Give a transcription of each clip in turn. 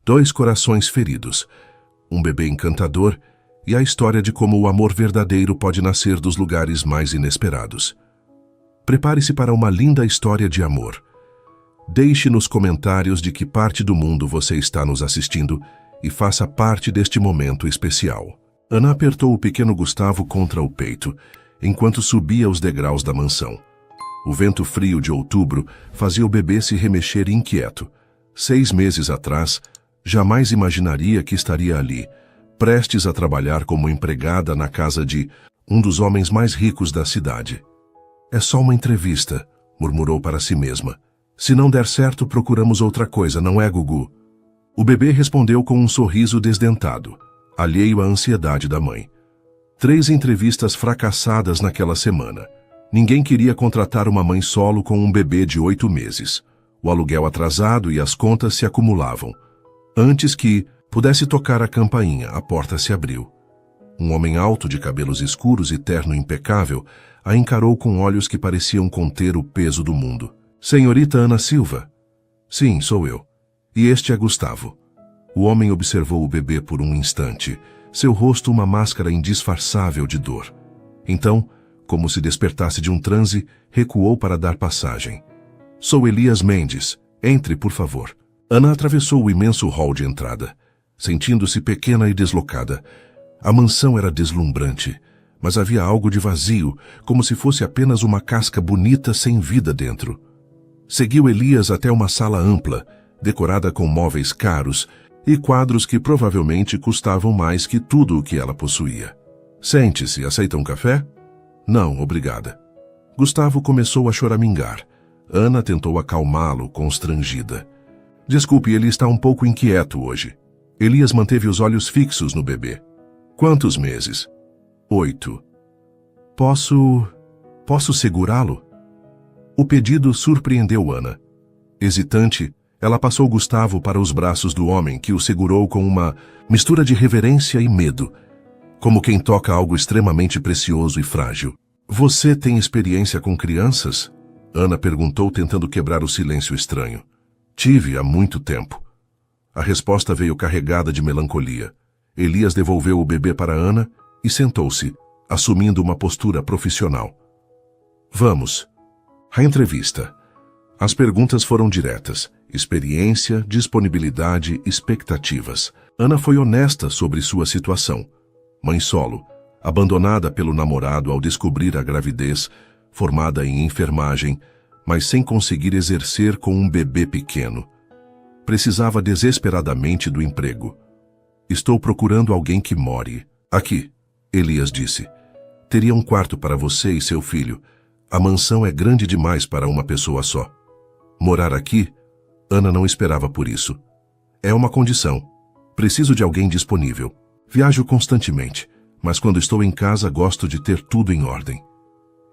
2 corações feridos, um bebê encantador e a história de como o amor verdadeiro pode nascer dos lugares mais inesperados. Prepare-se para uma linda história de amor. Deixe nos comentários de que parte do mundo você está nos assistindo e faça parte deste momento especial. Ana apertou o pequeno Gustavo contra o peito, enquanto subia os degraus da mansão. O vento frio de outubro fazia o bebê se remexer inquieto. 6 meses atrás, jamais imaginaria que estaria ali, prestes a trabalhar como empregada na casa de um dos homens mais ricos da cidade. É só uma entrevista, murmurou para si mesma. Se não der certo, procuramos outra coisa, não é, Gugu? O bebê respondeu com um sorriso desdentado, alheio à ansiedade da mãe. 3 entrevistas fracassadas naquela semana. Ninguém queria contratar uma mãe solo com um bebê de 8 meses. O aluguel atrasado e as contas se acumulavam. Antes que pudesse tocar a campainha, a porta se abriu. Um homem alto, de cabelos escuros e terno impecável, a encarou com olhos que pareciam conter o peso do mundo. Senhorita Ana Silva? Sim, sou eu. E este é Gustavo. O homem observou o bebê por um instante, seu rosto uma máscara indisfarçável de dor. Então, como se despertasse de um transe, recuou para dar passagem. Sou Elias Mendes. Entre, por favor. Ana atravessou o imenso hall de entrada, sentindo-se pequena e deslocada. A mansão era deslumbrante, mas havia algo de vazio, como se fosse apenas uma casca bonita sem vida dentro. Seguiu Elias até uma sala ampla, decorada com móveis caros e quadros que provavelmente custavam mais que tudo o que ela possuía. Sente-se, aceita um café? Não, obrigada. Gustavo começou a choramingar. Ana tentou acalmá-lo, constrangida. Desculpe, ele está um pouco inquieto hoje. Elias manteve os olhos fixos no bebê. Quantos meses? 8. Posso segurá-lo? O pedido surpreendeu Ana. Hesitante, ela passou Gustavo para os braços do homem, que o segurou com uma mistura de reverência e medo, como quem toca algo extremamente precioso e frágil. Você tem experiência com crianças? Ana perguntou, tentando quebrar o silêncio estranho. Tive há muito tempo. A resposta veio carregada de melancolia. Elias devolveu o bebê para Ana e sentou-se, assumindo uma postura profissional. Vamos. A entrevista. As perguntas foram diretas. Experiência, disponibilidade, expectativas. Ana foi honesta sobre sua situação. Mãe solo, abandonada pelo namorado ao descobrir a gravidez, formada em enfermagem, mas sem conseguir exercer com um bebê pequeno. Precisava desesperadamente do emprego. Estou procurando alguém que more. Aqui, Elias disse. Teria um quarto para você e seu filho. A mansão é grande demais para uma pessoa só. Morar aqui? Ana não esperava por isso. É uma condição. Preciso de alguém disponível. Viajo constantemente, mas quando estou em casa gosto de ter tudo em ordem.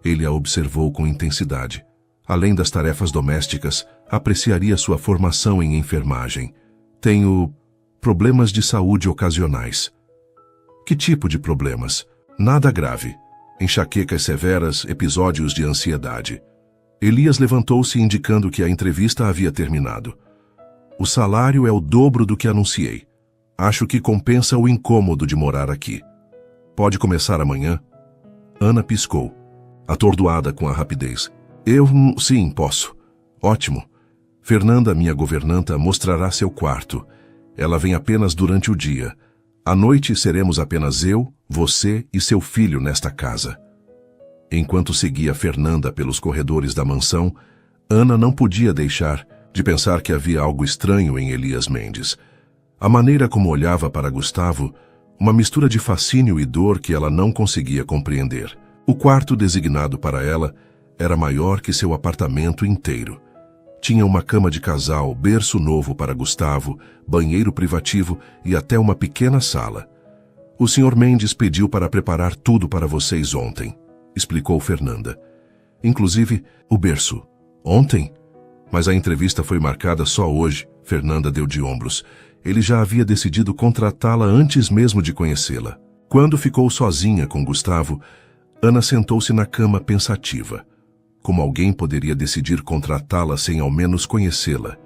Ele a observou com intensidade. Além das tarefas domésticas, apreciaria sua formação em enfermagem. Tenho problemas de saúde ocasionais. Que tipo de problemas? Nada grave. Enxaquecas severas, episódios de ansiedade. Elias levantou-se indicando que a entrevista havia terminado. O salário é o dobro do que anunciei. Acho que compensa o incômodo de morar aqui. Pode começar amanhã? Ana piscou, atordoada com a rapidez. Sim, posso. Ótimo. Fernanda, minha governanta, mostrará seu quarto. Ela vem apenas durante o dia. À noite seremos apenas eu, você e seu filho nesta casa. Enquanto seguia Fernanda pelos corredores da mansão, Ana não podia deixar de pensar que havia algo estranho em Elias Mendes. A maneira como olhava para Gustavo, uma mistura de fascínio e dor que ela não conseguia compreender. O quarto designado para ela era maior que seu apartamento inteiro. Tinha uma cama de casal, berço novo para Gustavo, banheiro privativo e até uma pequena sala. O Sr. Mendes pediu para preparar tudo para vocês ontem, explicou Fernanda. Inclusive, o berço. Ontem? Mas a entrevista foi marcada só hoje, Fernanda deu de ombros. Ele já havia decidido contratá-la antes mesmo de conhecê-la. Quando ficou sozinha com Gustavo, Ana sentou-se na cama pensativa. Como alguém poderia decidir contratá-la sem ao menos conhecê-la?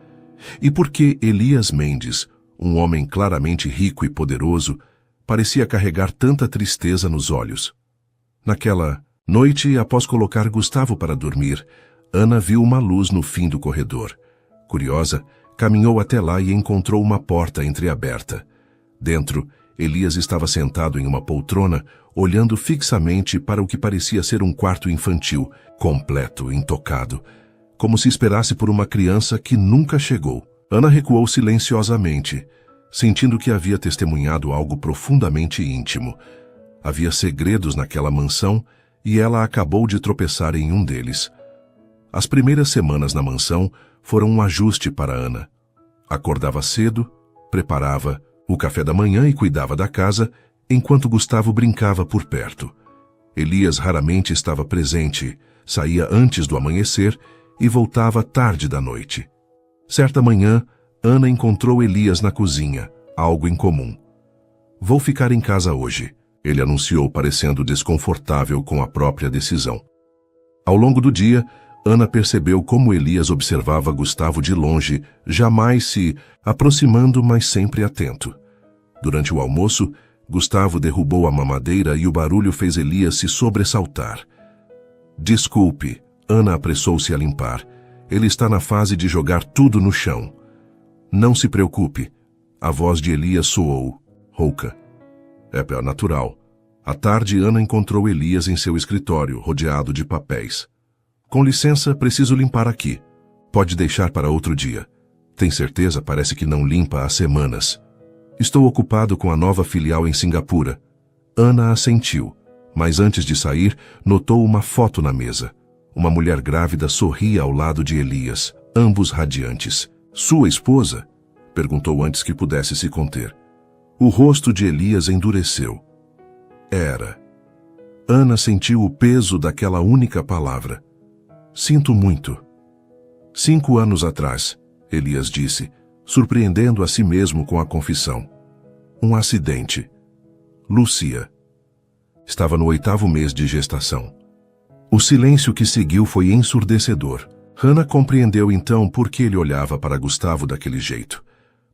E por que Elias Mendes, um homem claramente rico e poderoso, parecia carregar tanta tristeza nos olhos. Naquela noite, após colocar Gustavo para dormir, Ana viu uma luz no fim do corredor. Curiosa, caminhou até lá e encontrou uma porta entreaberta. Dentro, Elias estava sentado em uma poltrona, olhando fixamente para o que parecia ser um quarto infantil, completo, intocado, como se esperasse por uma criança que nunca chegou. Ana recuou silenciosamente, sentindo que havia testemunhado algo profundamente íntimo. Havia segredos naquela mansão e ela acabou de tropeçar em um deles. As primeiras semanas na mansão foram um ajuste para Ana. Acordava cedo, preparava o café da manhã e cuidava da casa, enquanto Gustavo brincava por perto. Elias raramente estava presente, saía antes do amanhecer e voltava tarde da noite. Certa manhã, Ana encontrou Elias na cozinha, algo incomum. "Vou ficar em casa hoje", ele anunciou, parecendo desconfortável com a própria decisão. Ao longo do dia, Ana percebeu como Elias observava Gustavo de longe, jamais se aproximando, mas sempre atento. Durante o almoço, Gustavo derrubou a mamadeira e o barulho fez Elias se sobressaltar. "Desculpe", Ana apressou-se a limpar. "Ele está na fase de jogar tudo no chão." "Não se preocupe." A voz de Elias soou, rouca. É natural. À tarde, Ana encontrou Elias em seu escritório, rodeado de papéis. "Com licença, preciso limpar aqui. Pode deixar para outro dia." "Tem certeza? Parece que não limpa há semanas." "Estou ocupado com a nova filial em Singapura." Ana assentiu, mas antes de sair, notou uma foto na mesa. Uma mulher grávida sorria ao lado de Elias, ambos radiantes. "Sua esposa?" perguntou antes que pudesse se conter. O rosto de Elias endureceu. Era. Ana sentiu o peso daquela única palavra. "Sinto muito." 5 anos atrás, Elias disse, surpreendendo a si mesmo com a confissão. "Um acidente." Lúcia. Estava no 8º mês de gestação. O silêncio que seguiu foi ensurdecedor. Ana compreendeu então por que ele olhava para Gustavo daquele jeito.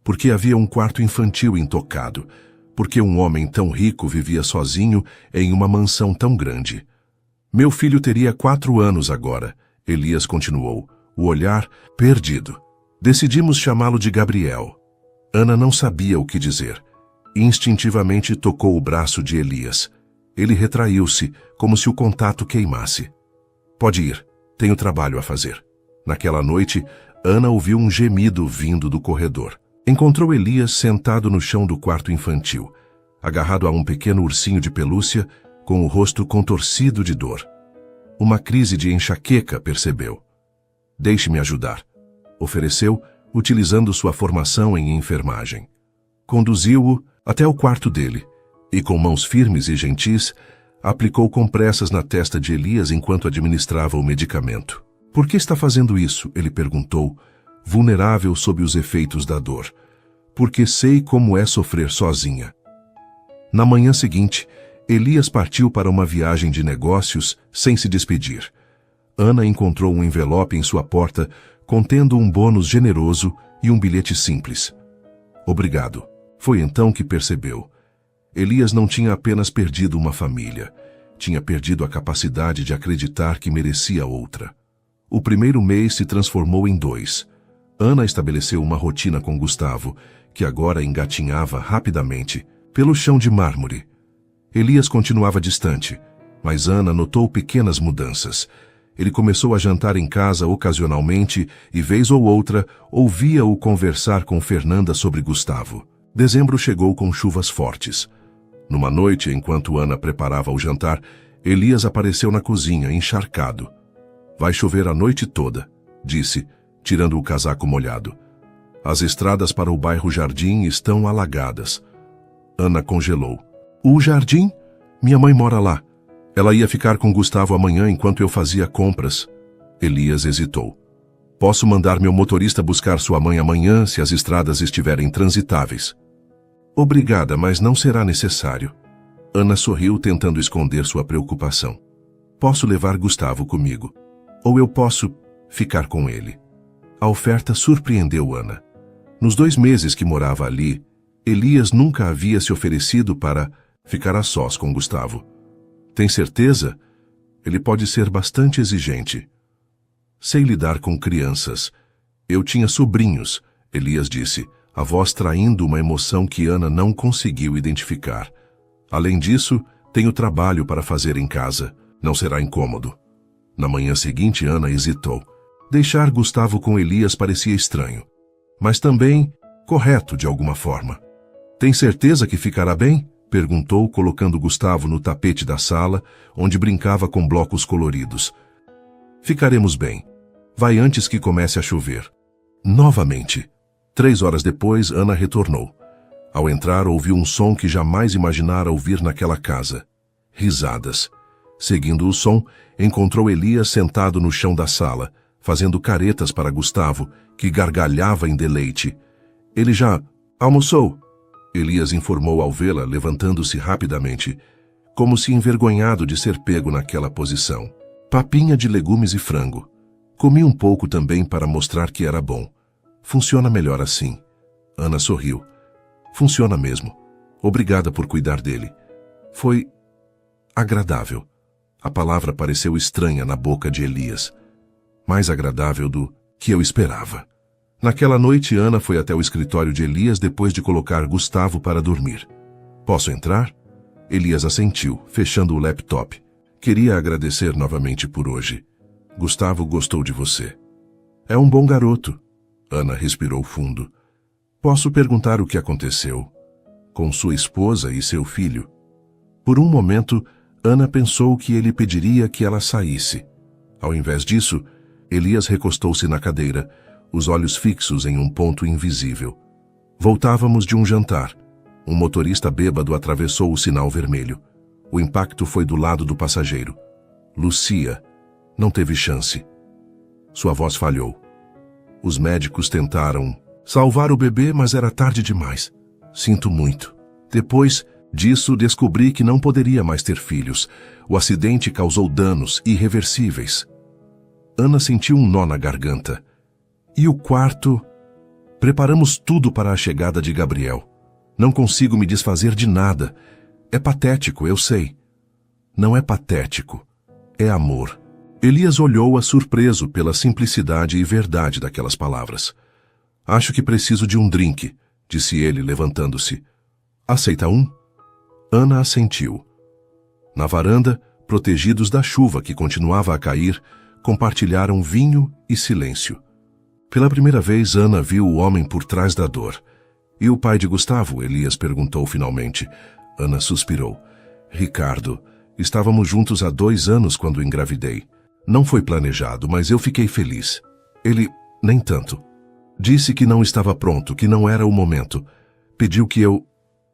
Porque havia um quarto infantil intocado. Porque um homem tão rico vivia sozinho em uma mansão tão grande. "Meu filho teria 4 anos agora", Elias continuou, o olhar perdido. "Decidimos chamá-lo de Gabriel." Ana não sabia o que dizer. Instintivamente tocou o braço de Elias. Ele retraiu-se, como se o contato queimasse. "Pode ir, tenho trabalho a fazer." Naquela noite, Ana ouviu um gemido vindo do corredor. Encontrou Elias sentado no chão do quarto infantil, agarrado a um pequeno ursinho de pelúcia, com o rosto contorcido de dor. Uma crise de enxaqueca, percebeu. "Deixe-me ajudar", ofereceu, utilizando sua formação em enfermagem. Conduziu-o até o quarto dele e, com mãos firmes e gentis, aplicou compressas na testa de Elias enquanto administrava o medicamento. "Por que está fazendo isso?" ele perguntou, vulnerável sob os efeitos da dor. "Porque sei como é sofrer sozinha." Na manhã seguinte, Elias partiu para uma viagem de negócios sem se despedir. Ana encontrou um envelope em sua porta contendo um bônus generoso e um bilhete simples. "Obrigado." Foi então que percebeu. Elias não tinha apenas perdido uma família, tinha perdido a capacidade de acreditar que merecia outra. O primeiro mês se transformou em 2. Ana estabeleceu uma rotina com Gustavo, que agora engatinhava rapidamente, pelo chão de mármore. Elias continuava distante, mas Ana notou pequenas mudanças. Ele começou a jantar em casa ocasionalmente e, vez ou outra, ouvia-o conversar com Fernanda sobre Gustavo. Dezembro chegou com chuvas fortes. Numa noite, enquanto Ana preparava o jantar, Elias apareceu na cozinha, encharcado. "Vai chover a noite toda", disse, tirando o casaco molhado. "As estradas para o bairro Jardim estão alagadas." Ana congelou. "O Jardim? Minha mãe mora lá. Ela ia ficar com Gustavo amanhã enquanto eu fazia compras." Elias hesitou. "Posso mandar meu motorista buscar sua mãe amanhã se as estradas estiverem transitáveis." "Obrigada, mas não será necessário." Ana sorriu, tentando esconder sua preocupação. "Posso levar Gustavo comigo. Ou eu posso ficar com ele." A oferta surpreendeu Ana. Nos 2 meses que morava ali, Elias nunca havia se oferecido para ficar a sós com Gustavo. Tem certeza? Ele pode ser bastante exigente. Sei lidar com crianças. Eu tinha sobrinhos, Elias disse, a voz traindo uma emoção que Ana não conseguiu identificar. Além disso, tenho trabalho para fazer em casa. Não será incômodo. Na manhã seguinte, Ana hesitou. Deixar Gustavo com Elias parecia estranho, mas também correto de alguma forma. Tem certeza que ficará bem? Perguntou, colocando Gustavo no tapete da sala, onde brincava com blocos coloridos. Ficaremos bem. Vai antes que comece a chover. Novamente. 3 horas depois, Ana retornou. Ao entrar, ouviu um som que jamais imaginara ouvir naquela casa. Risadas. Seguindo o som, encontrou Elias sentado no chão da sala, fazendo caretas para Gustavo, que gargalhava em deleite. Ele já almoçou, Elias informou ao vê-la, levantando-se rapidamente, como se envergonhado de ser pego naquela posição. Papinha de legumes e frango. Comi um pouco também para mostrar que era bom. Funciona melhor assim. Ana sorriu. Funciona mesmo. Obrigada por cuidar dele. Foi agradável. A palavra pareceu estranha na boca de Elias. Mais agradável do que eu esperava. Naquela noite, Ana foi até o escritório de Elias depois de colocar Gustavo para dormir. Posso entrar? Elias assentiu, fechando o laptop. Queria agradecer novamente por hoje. Gustavo gostou de você. É um bom garoto. Ana respirou fundo. Posso perguntar o que aconteceu? Com sua esposa e seu filho? Por um momento, Ana pensou que ele pediria que ela saísse. Ao invés disso, Elias recostou-se na cadeira, os olhos fixos em um ponto invisível. Voltávamos de um jantar. Um motorista bêbado atravessou o sinal vermelho. O impacto foi do lado do passageiro. Lucia não teve chance. Sua voz falhou. Os médicos tentaram salvar o bebê, mas era tarde demais. Sinto muito. Depois disso, descobri que não poderia mais ter filhos. O acidente causou danos irreversíveis. Ana sentiu um nó na garganta. E o quarto? Preparamos tudo para a chegada de Gabriel. Não consigo me desfazer de nada. É patético, eu sei. Não é patético. É amor. Elias olhou-a surpreso pela simplicidade e verdade daquelas palavras. Acho que preciso de um drink, disse ele, levantando-se. Aceita um? Ana assentiu. Na varanda, protegidos da chuva que continuava a cair, compartilharam vinho e silêncio. Pela primeira vez, Ana viu o homem por trás da dor. E o pai de Gustavo? Elias perguntou finalmente. Ana suspirou. Ricardo, estávamos juntos há 2 anos quando engravidei. Não foi planejado, mas eu fiquei feliz. Ele, nem tanto. Disse que não estava pronto, que não era o momento. Pediu que eu...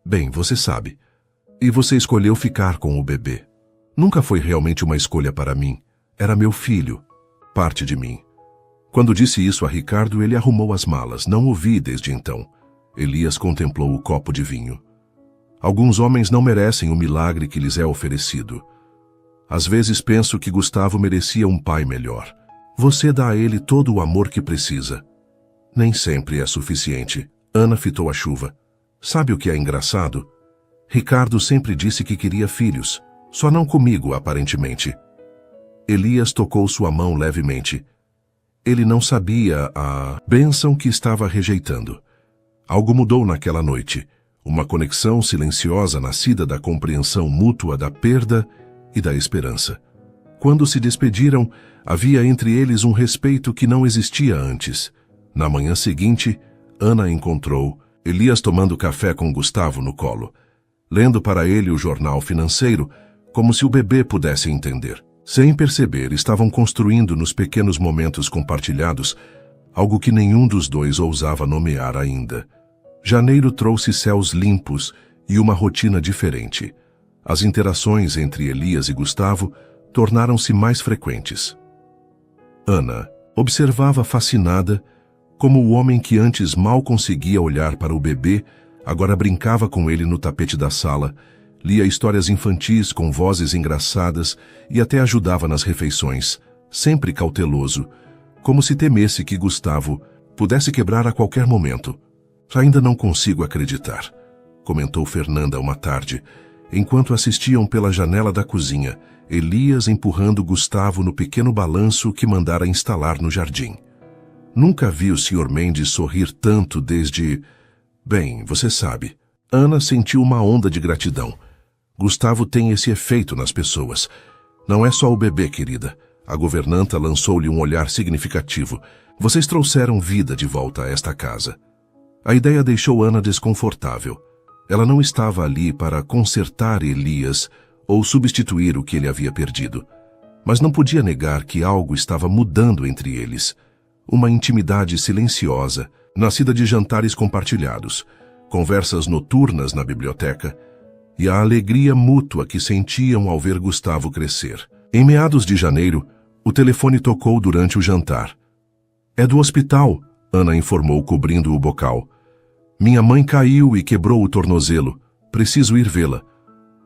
Bem, você sabe. E você escolheu ficar com o bebê. Nunca foi realmente uma escolha para mim. Era meu filho. Parte de mim. Quando disse isso a Ricardo, ele arrumou as malas. Não o vi desde então. Elias contemplou o copo de vinho. Alguns homens não merecem o milagre que lhes é oferecido. Às vezes penso que Gustavo merecia um pai melhor. Você dá a ele todo o amor que precisa. Nem sempre é suficiente. Ana fitou a chuva. Sabe o que é engraçado? Ricardo sempre disse que queria filhos. Só não comigo, aparentemente. Elias tocou sua mão levemente. Ele não sabia a bênção que estava rejeitando. Algo mudou naquela noite. Uma conexão silenciosa nascida da compreensão mútua da perda e da esperança. Quando se despediram, havia entre eles um respeito que não existia antes. Na manhã seguinte, Ana encontrou Elias tomando café com Gustavo no colo, lendo para ele o jornal financeiro, como se o bebê pudesse entender. Sem perceber, estavam construindo nos pequenos momentos compartilhados algo que nenhum dos dois ousava nomear ainda. Janeiro trouxe céus limpos e uma rotina diferente. As interações entre Elias e Gustavo tornaram-se mais frequentes. Ana observava fascinada como o homem que antes mal conseguia olhar para o bebê, agora brincava com ele no tapete da sala, lia histórias infantis com vozes engraçadas e até ajudava nas refeições, sempre cauteloso, como se temesse que Gustavo pudesse quebrar a qualquer momento. Ainda não consigo acreditar, comentou Fernanda uma tarde, enquanto assistiam pela janela da cozinha, Elias empurrando Gustavo no pequeno balanço que mandara instalar no jardim. Nunca vi o Sr. Mendes sorrir tanto desde... Bem, você sabe. Ana sentiu uma onda de gratidão. Gustavo tem esse efeito nas pessoas. Não é só o bebê, querida. A governanta lançou-lhe um olhar significativo. Vocês trouxeram vida de volta a esta casa. A ideia deixou Ana desconfortável. Ela não estava ali para consertar Elias ou substituir o que ele havia perdido. Mas não podia negar que algo estava mudando entre eles. Uma intimidade silenciosa, nascida de jantares compartilhados, conversas noturnas na biblioteca e a alegria mútua que sentiam ao ver Gustavo crescer. Em meados de janeiro, o telefone tocou durante o jantar. É do hospital, Ana informou cobrindo o bocal. Minha mãe caiu e quebrou o tornozelo. Preciso ir vê-la.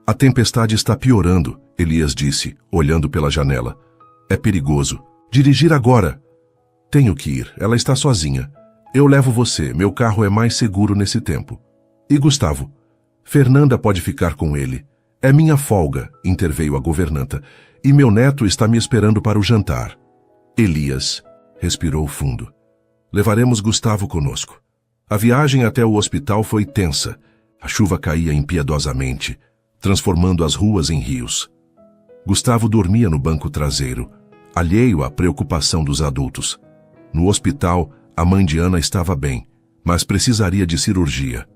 A tempestade está piorando, Elias disse, olhando pela janela. É perigoso. Dirigir agora. Tenho que ir, ela está sozinha. Eu levo você, meu carro é mais seguro nesse tempo. E Gustavo? Fernanda pode ficar com ele. É minha folga, interveio a governanta, e meu neto está me esperando para o jantar. Elias respirou fundo. Levaremos Gustavo conosco. A viagem até o hospital foi tensa. A chuva caía impiedosamente, transformando as ruas em rios. Gustavo dormia no banco traseiro, alheio à preocupação dos adultos. No hospital, a mãe de Ana estava bem, mas precisaria de cirurgia.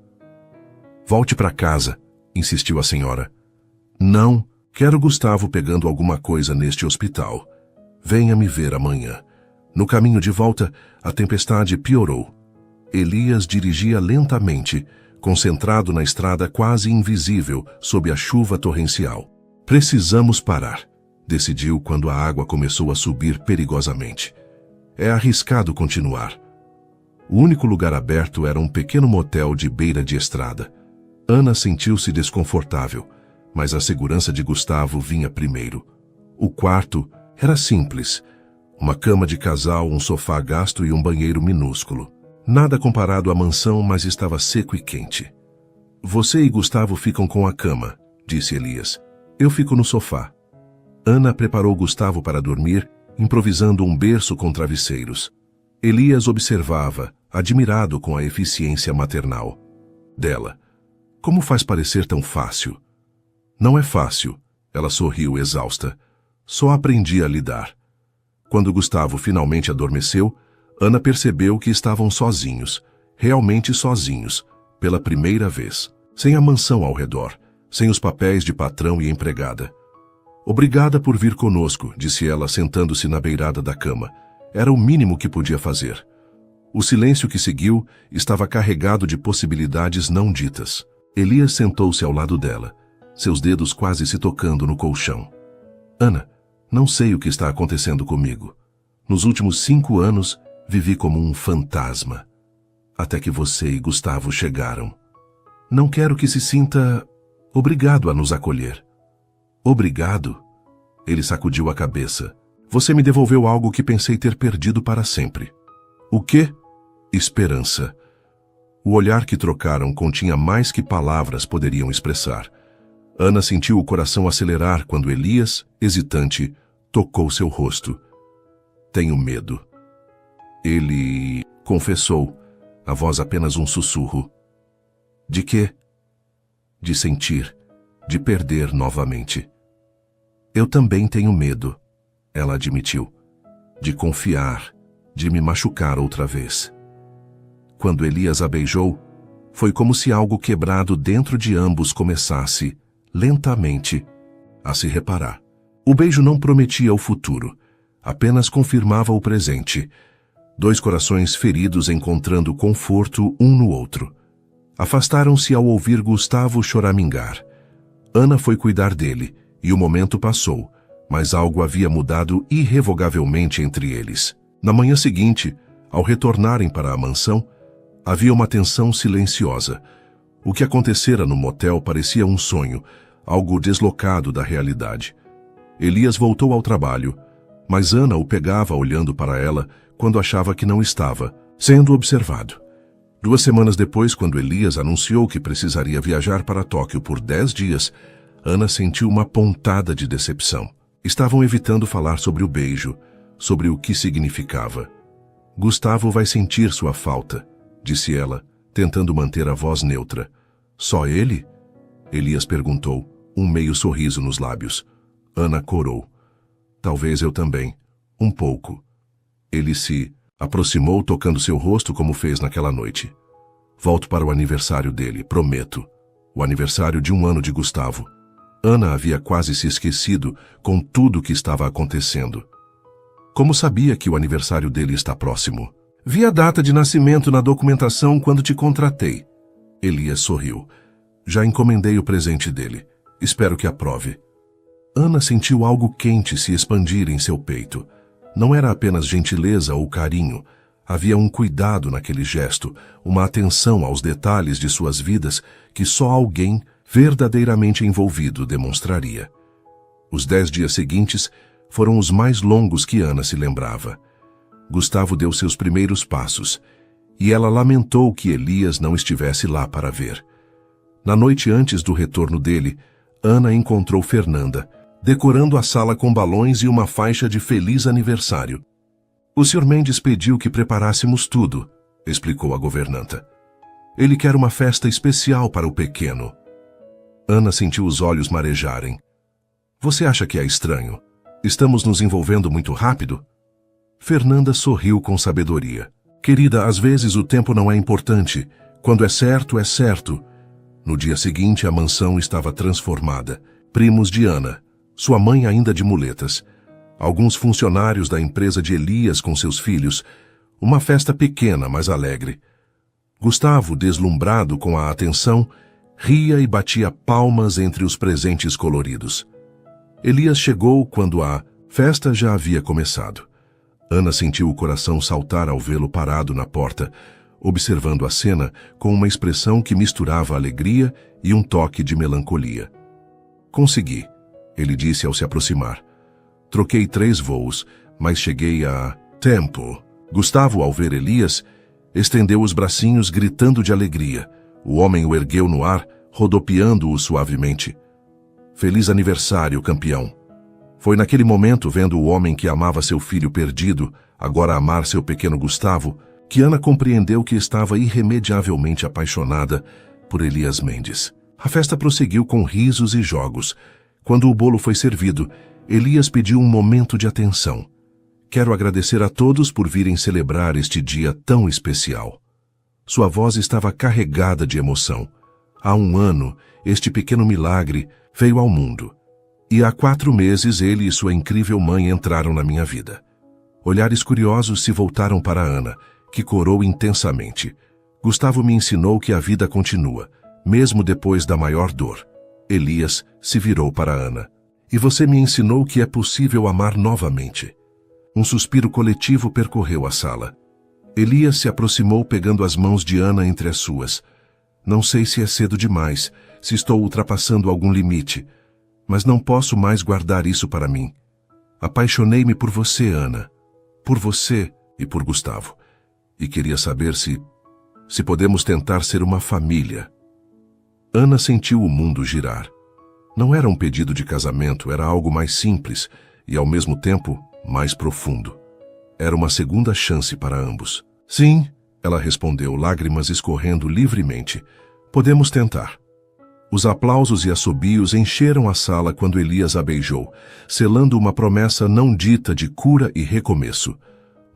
Volte para casa, insistiu a senhora. Não, quero Gustavo pegando alguma coisa neste hospital. Venha me ver amanhã. No caminho de volta, a tempestade piorou. Elias dirigia lentamente, concentrado na estrada quase invisível sob a chuva torrencial. Precisamos parar, decidiu quando a água começou a subir perigosamente. É arriscado continuar. O único lugar aberto era um pequeno motel de beira de estrada. Ana sentiu-se desconfortável, mas a segurança de Gustavo vinha primeiro. O quarto era simples. Uma cama de casal, um sofá gasto e um banheiro minúsculo. Nada comparado à mansão, mas estava seco e quente. Você e Gustavo ficam com a cama, disse Elias. Eu fico no sofá. Ana preparou Gustavo para dormir, improvisando um berço com travesseiros. Elias observava, admirado com a eficiência maternal dela. Como faz parecer tão fácil? Não é fácil, ela sorriu exausta. Só aprendi a lidar. Quando Gustavo finalmente adormeceu, Ana percebeu que estavam sozinhos, realmente sozinhos, pela primeira vez, sem a mansão ao redor, sem os papéis de patrão e empregada. Obrigada por vir conosco, disse ela sentando-se na beirada da cama. Era o mínimo que podia fazer. O silêncio que seguiu estava carregado de possibilidades não ditas. Elias sentou-se ao lado dela, seus dedos quase se tocando no colchão. Ana, não sei o que está acontecendo comigo. Nos últimos 5 anos, vivi como um fantasma. Até que você e Gustavo chegaram. Não quero que se sinta obrigado a nos acolher. Obrigado? Ele sacudiu a cabeça. Você me devolveu algo que pensei ter perdido para sempre. O quê? Esperança. O olhar que trocaram continha mais que palavras poderiam expressar. Ana sentiu o coração acelerar quando Elias, hesitante, tocou seu rosto. Tenho medo. Ele confessou, a voz apenas um sussurro. De quê? De sentir, de perder novamente. Eu também tenho medo, ela admitiu. De confiar, de me machucar outra vez. Quando Elias a beijou, foi como se algo quebrado dentro de ambos começasse, lentamente, a se reparar. O beijo não prometia o futuro, apenas confirmava o presente. 2 corações feridos encontrando conforto um no outro. Afastaram-se ao ouvir Gustavo choramingar. Ana foi cuidar dele, e o momento passou, mas algo havia mudado irrevogavelmente entre eles. Na manhã seguinte, ao retornarem para a mansão, havia uma tensão silenciosa. O que acontecera no motel parecia um sonho, algo deslocado da realidade. Elias voltou ao trabalho, mas Ana o pegava olhando para ela quando achava que não estava, sendo observado. 2 semanas depois, quando Elias anunciou que precisaria viajar para Tóquio por 10 dias, Ana sentiu uma pontada de decepção. Estavam evitando falar sobre o beijo, sobre o que significava. Gustavo vai sentir sua falta, disse ela, tentando manter a voz neutra. Só ele? Elias perguntou, um meio sorriso nos lábios. Ana corou. Talvez eu também. Um pouco. Ele se aproximou, tocando seu rosto como fez naquela noite. Volto para o aniversário dele, prometo. O aniversário de 1 ano de Gustavo. Ana havia quase se esquecido com tudo o que estava acontecendo. Como sabia que o aniversário dele está próximo? Vi a data de nascimento na documentação quando te contratei. Elias sorriu. Já encomendei o presente dele. Espero que aprove. Ana sentiu algo quente se expandir em seu peito. Não era apenas gentileza ou carinho. Havia um cuidado naquele gesto, uma atenção aos detalhes de suas vidas que só alguém verdadeiramente envolvido demonstraria. Os 10 dias seguintes foram os mais longos que Ana se lembrava. Gustavo deu seus primeiros passos, e ela lamentou que Elias não estivesse lá para ver. Na noite antes do retorno dele, Ana encontrou Fernanda, decorando a sala com balões e uma faixa de feliz aniversário. O Sr. Mendes pediu que preparássemos tudo, explicou a governanta. Ele quer uma festa especial para o pequeno. Ana sentiu os olhos marejarem. Você acha que é estranho? Estamos nos envolvendo muito rápido? Fernanda sorriu com sabedoria. Querida, às vezes o tempo não é importante. Quando é certo, é certo. No dia seguinte, a mansão estava transformada. Primos de Ana, sua mãe ainda de muletas, alguns funcionários da empresa de Elias com seus filhos, uma festa pequena, mas alegre. Gustavo, deslumbrado com a atenção, ria e batia palmas entre os presentes coloridos. Elias chegou quando a festa já havia começado. Ana sentiu o coração saltar ao vê-lo parado na porta, observando a cena com uma expressão que misturava alegria e um toque de melancolia. Consegui, ele disse ao se aproximar. Troquei 3 voos, mas cheguei a tempo. Gustavo, ao ver Elias, estendeu os bracinhos gritando de alegria. O homem o ergueu no ar, rodopiando-o suavemente. Feliz aniversário, campeão. Foi naquele momento, vendo o homem que amava seu filho perdido, agora amar seu pequeno Gustavo, que Ana compreendeu que estava irremediavelmente apaixonada por Elias Mendes. A festa prosseguiu com risos e jogos. Quando o bolo foi servido, Elias pediu um momento de atenção. Quero agradecer a todos por virem celebrar este dia tão especial. Sua voz estava carregada de emoção. Há 1 ano, este pequeno milagre veio ao mundo. E há 4 meses ele e sua incrível mãe entraram na minha vida. Olhares curiosos se voltaram para Ana, que corou intensamente. Gustavo me ensinou que a vida continua, mesmo depois da maior dor. Elias se virou para Ana. E você me ensinou que é possível amar novamente. Um suspiro coletivo percorreu a sala. Elias se aproximou pegando as mãos de Ana entre as suas. Não sei se é cedo demais, se estou ultrapassando algum limite, mas não posso mais guardar isso para mim. Apaixonei-me por você, Ana. Por você e por Gustavo. E queria saber se podemos tentar ser uma família. Ana sentiu o mundo girar. Não era um pedido de casamento, era algo mais simples e, ao mesmo tempo, mais profundo. Era uma segunda chance para ambos. Sim, ela respondeu, lágrimas escorrendo livremente. Podemos tentar. Os aplausos e assobios encheram a sala quando Elias a beijou, selando uma promessa não dita de cura e recomeço.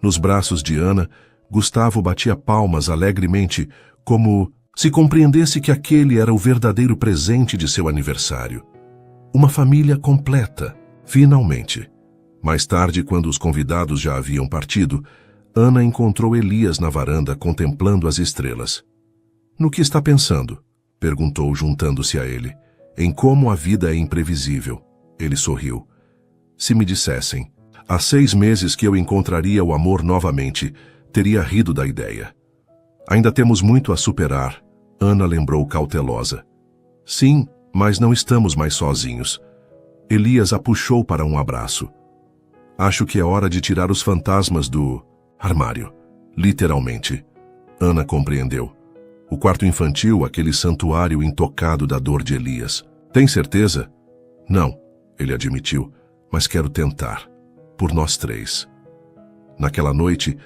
Nos braços de Ana, Gustavo batia palmas alegremente, como se compreendesse que aquele era o verdadeiro presente de seu aniversário. Uma família completa, finalmente. Mais tarde, quando os convidados já haviam partido, Ana encontrou Elias na varanda contemplando as estrelas. No que está pensando? Perguntou, juntando-se a ele. Em como a vida é imprevisível. Ele sorriu. Se me dissessem, há 6 meses que eu encontraria o amor novamente, teria rido da ideia. Ainda temos muito a superar, Ana lembrou cautelosa. Sim, mas não estamos mais sozinhos. Elias a puxou para um abraço. Acho que é hora de tirar os fantasmas do armário. Literalmente. Ana compreendeu. O quarto infantil, aquele santuário intocado da dor de Elias. Tem certeza? Não, ele admitiu, mas quero tentar. Por nós três. Naquela noite,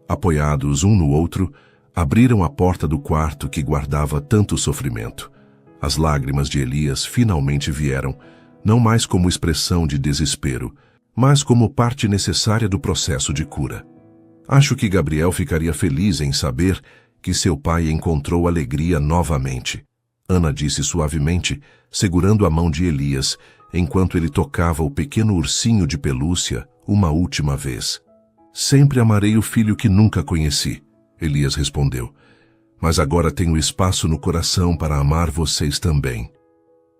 apoiados um no outro, abriram a porta do quarto que guardava tanto sofrimento. As lágrimas de Elias finalmente vieram, não mais como expressão de desespero, mas como parte necessária do processo de cura. Acho que Gabriel ficaria feliz em saber que seu pai encontrou alegria novamente. Ana disse suavemente, segurando a mão de Elias, enquanto ele tocava o pequeno ursinho de pelúcia uma última vez. Sempre amarei o filho que nunca conheci, Elias respondeu. Mas agora tenho espaço no coração para amar vocês também.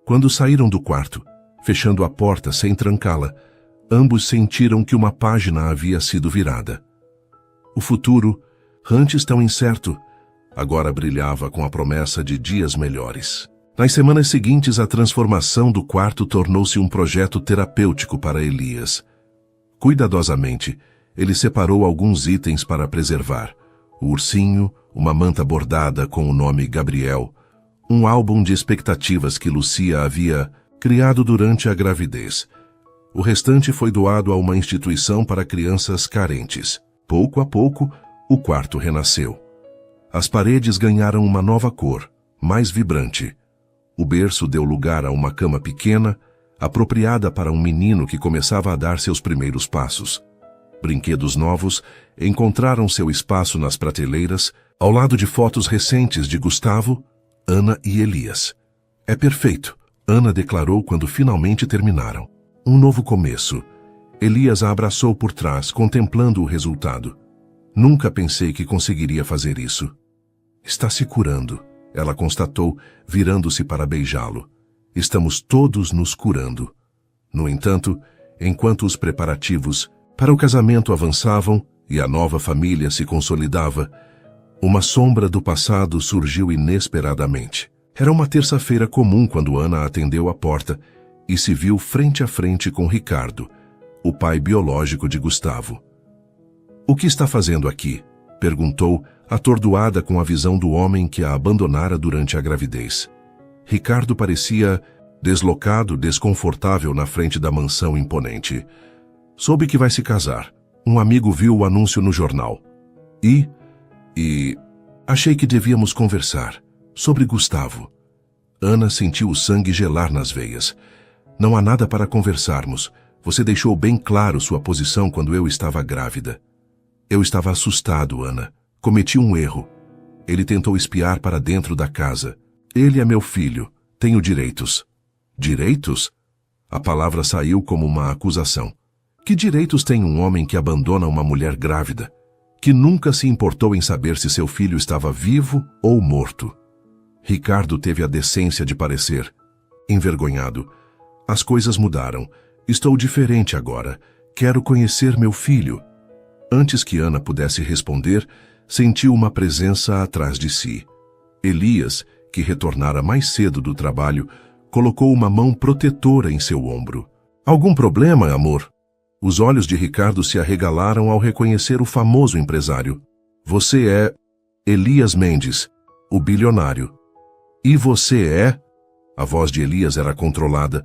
Quando saíram do quarto, fechando a porta sem trancá-la, ambos sentiram que uma página havia sido virada. O futuro, antes tão incerto, agora brilhava com a promessa de dias melhores. Nas semanas seguintes, a transformação do quarto tornou-se um projeto terapêutico para Elias. Cuidadosamente, ele separou alguns itens para preservar: o ursinho, uma manta bordada com o nome Gabriel, um álbum de expectativas que Lucia havia criado durante a gravidez. O restante foi doado a uma instituição para crianças carentes. Pouco a pouco, o quarto renasceu. As paredes ganharam uma nova cor, mais vibrante. O berço deu lugar a uma cama pequena, apropriada para um menino que começava a dar seus primeiros passos. Brinquedos novos encontraram seu espaço nas prateleiras, ao lado de fotos recentes de Gustavo, Ana e Elias. É perfeito, Ana declarou quando finalmente terminaram. Um novo começo. Elias a abraçou por trás, contemplando o resultado. Nunca pensei que conseguiria fazer isso. Está se curando, ela constatou, virando-se para beijá-lo. Estamos todos nos curando. No entanto, enquanto os preparativos para o casamento avançavam e a nova família se consolidava, uma sombra do passado surgiu inesperadamente. Era uma terça-feira comum quando Ana atendeu a porta e se viu frente a frente com Ricardo, o pai biológico de Gustavo. "O que está fazendo aqui?" perguntou, atordoada com a visão do homem que a abandonara durante a gravidez. Ricardo parecia deslocado, desconfortável na frente da mansão imponente. "Soube que vai se casar. Um amigo viu o anúncio no jornal. E achei que devíamos conversar sobre Gustavo." Ana sentiu o sangue gelar nas veias. "Não há nada para conversarmos. Você deixou bem claro sua posição quando eu estava grávida." "Eu estava assustado, Ana. Cometi um erro. Ele tentou espiar para dentro da casa. Ele é meu filho. Tenho direitos." "Direitos?" A palavra saiu como uma acusação. Que direitos tem um homem que abandona uma mulher grávida, que nunca se importou em saber se seu filho estava vivo ou morto? Ricardo teve a decência de parecer envergonhado. "As coisas mudaram. Estou diferente agora. Quero conhecer meu filho." Antes que Ana pudesse responder, sentiu uma presença atrás de si. Elias, que retornara mais cedo do trabalho, colocou uma mão protetora em seu ombro. "Algum problema, amor?" Os olhos de Ricardo se arregalaram ao reconhecer o famoso empresário. "Você é Elias Mendes, o bilionário." "E você é?" A voz de Elias era controlada,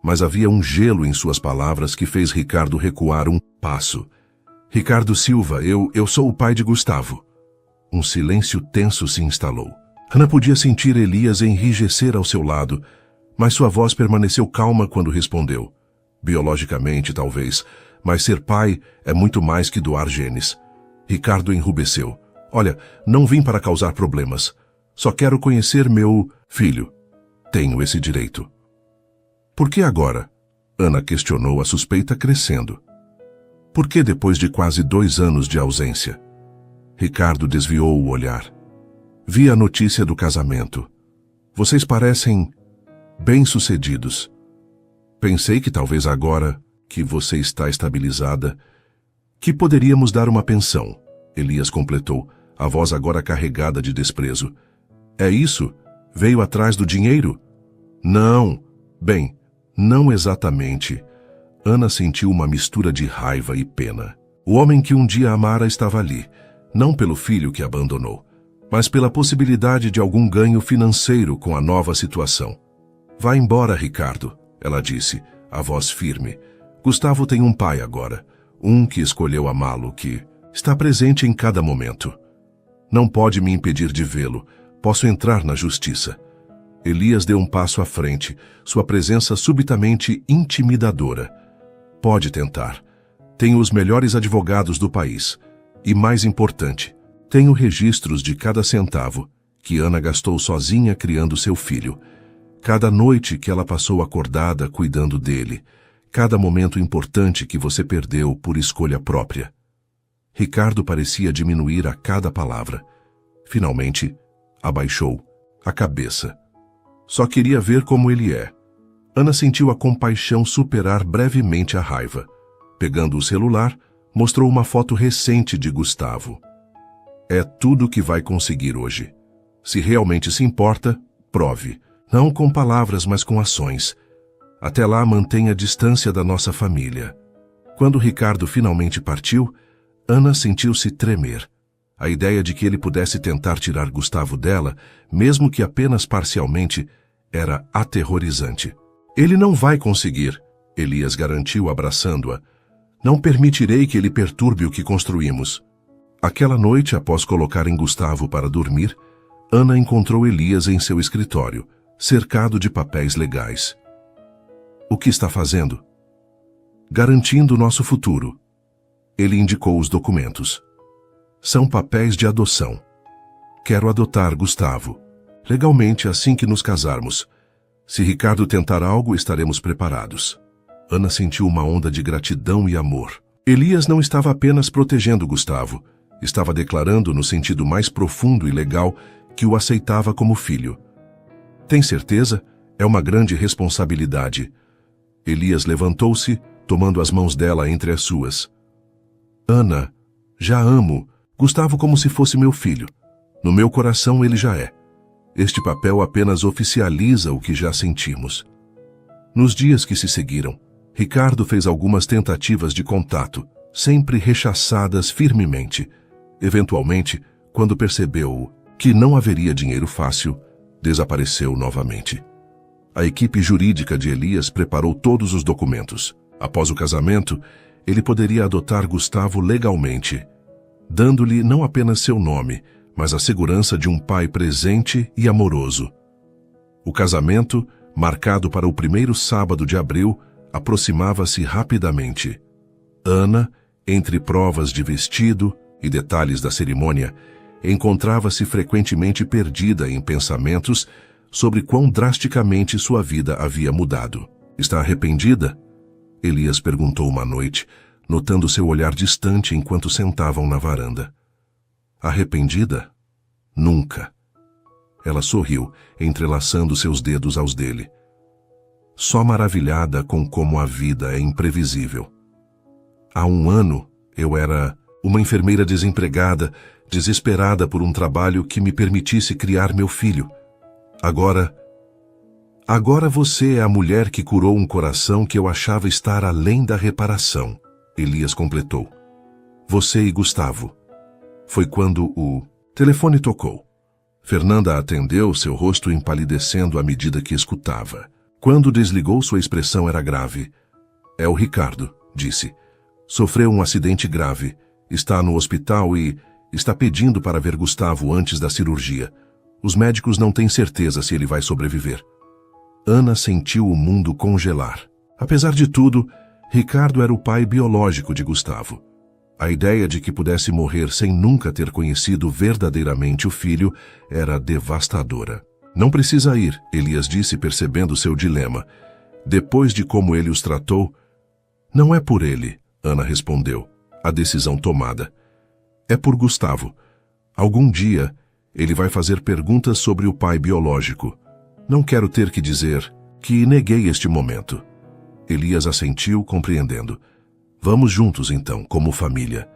mas havia um gelo em suas palavras que fez Ricardo recuar um passo. "Ricardo Silva, eu sou o pai de Gustavo." Um silêncio tenso se instalou. Ana podia sentir Elias enrijecer ao seu lado, mas sua voz permaneceu calma quando respondeu. "Biologicamente, talvez, mas ser pai é muito mais que doar genes." Ricardo enrubesceu. "Olha, não vim para causar problemas. Só quero conhecer meu filho. Tenho esse direito." "Por que agora?" Ana questionou, a suspeita crescendo. "Por que depois de quase 2 anos de ausência?" Ricardo desviou o olhar. "Vi a notícia do casamento. Vocês parecem bem-sucedidos. Pensei que talvez agora que você está estabilizada, que poderíamos dar uma pensão." Elias completou, a voz agora carregada de desprezo. "É isso? Veio atrás do dinheiro?" "Não. Bem, não exatamente." Ana sentiu uma mistura de raiva e pena. O homem que um dia amara estava ali, não pelo filho que abandonou, mas pela possibilidade de algum ganho financeiro com a nova situação. Vá embora, Ricardo, ela disse, a voz firme. Gustavo tem um pai agora, um que escolheu amá-lo, que está presente em cada momento. Não pode me impedir de vê-lo, posso entrar na justiça. Elias deu um passo à frente, sua presença subitamente intimidadora. Pode tentar. Tenho os melhores advogados do país. E mais importante, tenho registros de cada centavo que Ana gastou sozinha criando seu filho. Cada noite que ela passou acordada cuidando dele. Cada momento importante que você perdeu por escolha própria. Ricardo parecia diminuir a cada palavra. Finalmente, abaixou a cabeça. Só queria ver como ele é. Ana sentiu a compaixão superar brevemente a raiva. Pegando o celular, mostrou uma foto recente de Gustavo. É tudo que vai conseguir hoje. Se realmente se importa, prove. Não com palavras, mas com ações. Até lá, mantenha a distância da nossa família. Quando Ricardo finalmente partiu, Ana sentiu-se tremer. A ideia de que ele pudesse tentar tirar Gustavo dela, mesmo que apenas parcialmente, era aterrorizante. Ele não vai conseguir, Elias garantiu abraçando-a. Não permitirei que ele perturbe o que construímos. Aquela noite, após colocarem Gustavo para dormir, Ana encontrou Elias em seu escritório, cercado de papéis legais. O que está fazendo? Garantindo nosso futuro. Ele indicou os documentos. São papéis de adoção. Quero adotar Gustavo. Legalmente assim que nos casarmos. Se Ricardo tentar algo, estaremos preparados. Ana sentiu uma onda de gratidão e amor. Elias não estava apenas protegendo Gustavo, estava declarando no sentido mais profundo e legal que o aceitava como filho. Tem certeza? É uma grande responsabilidade. Elias levantou-se, tomando as mãos dela entre as suas. Ana, já amo Gustavo como se fosse meu filho. No meu coração ele já é. Este papel apenas oficializa o que já sentimos. Nos dias que se seguiram, Ricardo fez algumas tentativas de contato, sempre rechaçadas firmemente. Eventualmente, quando percebeu que não haveria dinheiro fácil, desapareceu novamente. A equipe jurídica de Elias preparou todos os documentos. Após o casamento, ele poderia adotar Gustavo legalmente, dando-lhe não apenas seu nome, mas a segurança de um pai presente e amoroso. O casamento, marcado para o primeiro sábado de abril, aproximava-se rapidamente. Ana, entre provas de vestido e detalhes da cerimônia, encontrava-se frequentemente perdida em pensamentos sobre quão drasticamente sua vida havia mudado. Está arrependida? Elias perguntou uma noite, notando seu olhar distante enquanto sentavam na varanda. Arrependida? Nunca. Ela sorriu, entrelaçando seus dedos aos dele. Só maravilhada com como a vida é imprevisível. Há 1 ano, eu era uma enfermeira desempregada, desesperada por um trabalho que me permitisse criar meu filho. Agora você é a mulher que curou um coração que eu achava estar além da reparação, Elias completou. Você e Gustavo. Foi quando o telefone tocou. Fernanda atendeu, seu rosto empalidecendo à medida que escutava. Quando desligou, sua expressão era grave. É o Ricardo, disse. Sofreu um acidente grave. Está no hospital e está pedindo para ver Gustavo antes da cirurgia. Os médicos não têm certeza se ele vai sobreviver. Ana sentiu o mundo congelar. Apesar de tudo, Ricardo era o pai biológico de Gustavo. A ideia de que pudesse morrer sem nunca ter conhecido verdadeiramente o filho era devastadora. Não precisa ir, Elias disse, percebendo seu dilema. Depois de como ele os tratou... Não é por ele, Ana respondeu, a decisão tomada. É por Gustavo. Algum dia, ele vai fazer perguntas sobre o pai biológico. Não quero ter que dizer que neguei este momento. Elias assentiu, compreendendo. Vamos juntos, então, como família.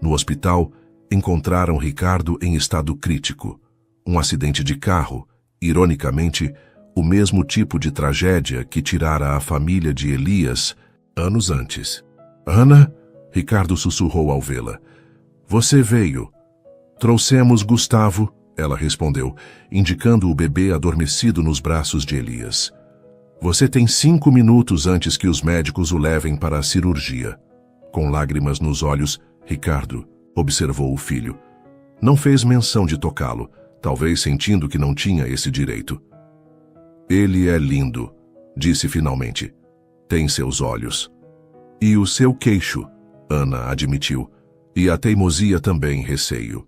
No hospital, encontraram Ricardo em estado crítico. Um acidente de carro, ironicamente, o mesmo tipo de tragédia que tirara a família de Elias anos antes. Ana, Ricardo sussurrou ao vê-la. Você veio. Trouxemos Gustavo, ela respondeu, indicando o bebê adormecido nos braços de Elias. Você tem 5 minutos antes que os médicos o levem para a cirurgia. Com lágrimas nos olhos, Ricardo observou o filho. Não fez menção de tocá-lo, talvez sentindo que não tinha esse direito. Ele é lindo, disse finalmente. Tem seus olhos. E o seu queixo, Ana admitiu. E a teimosia também, receio.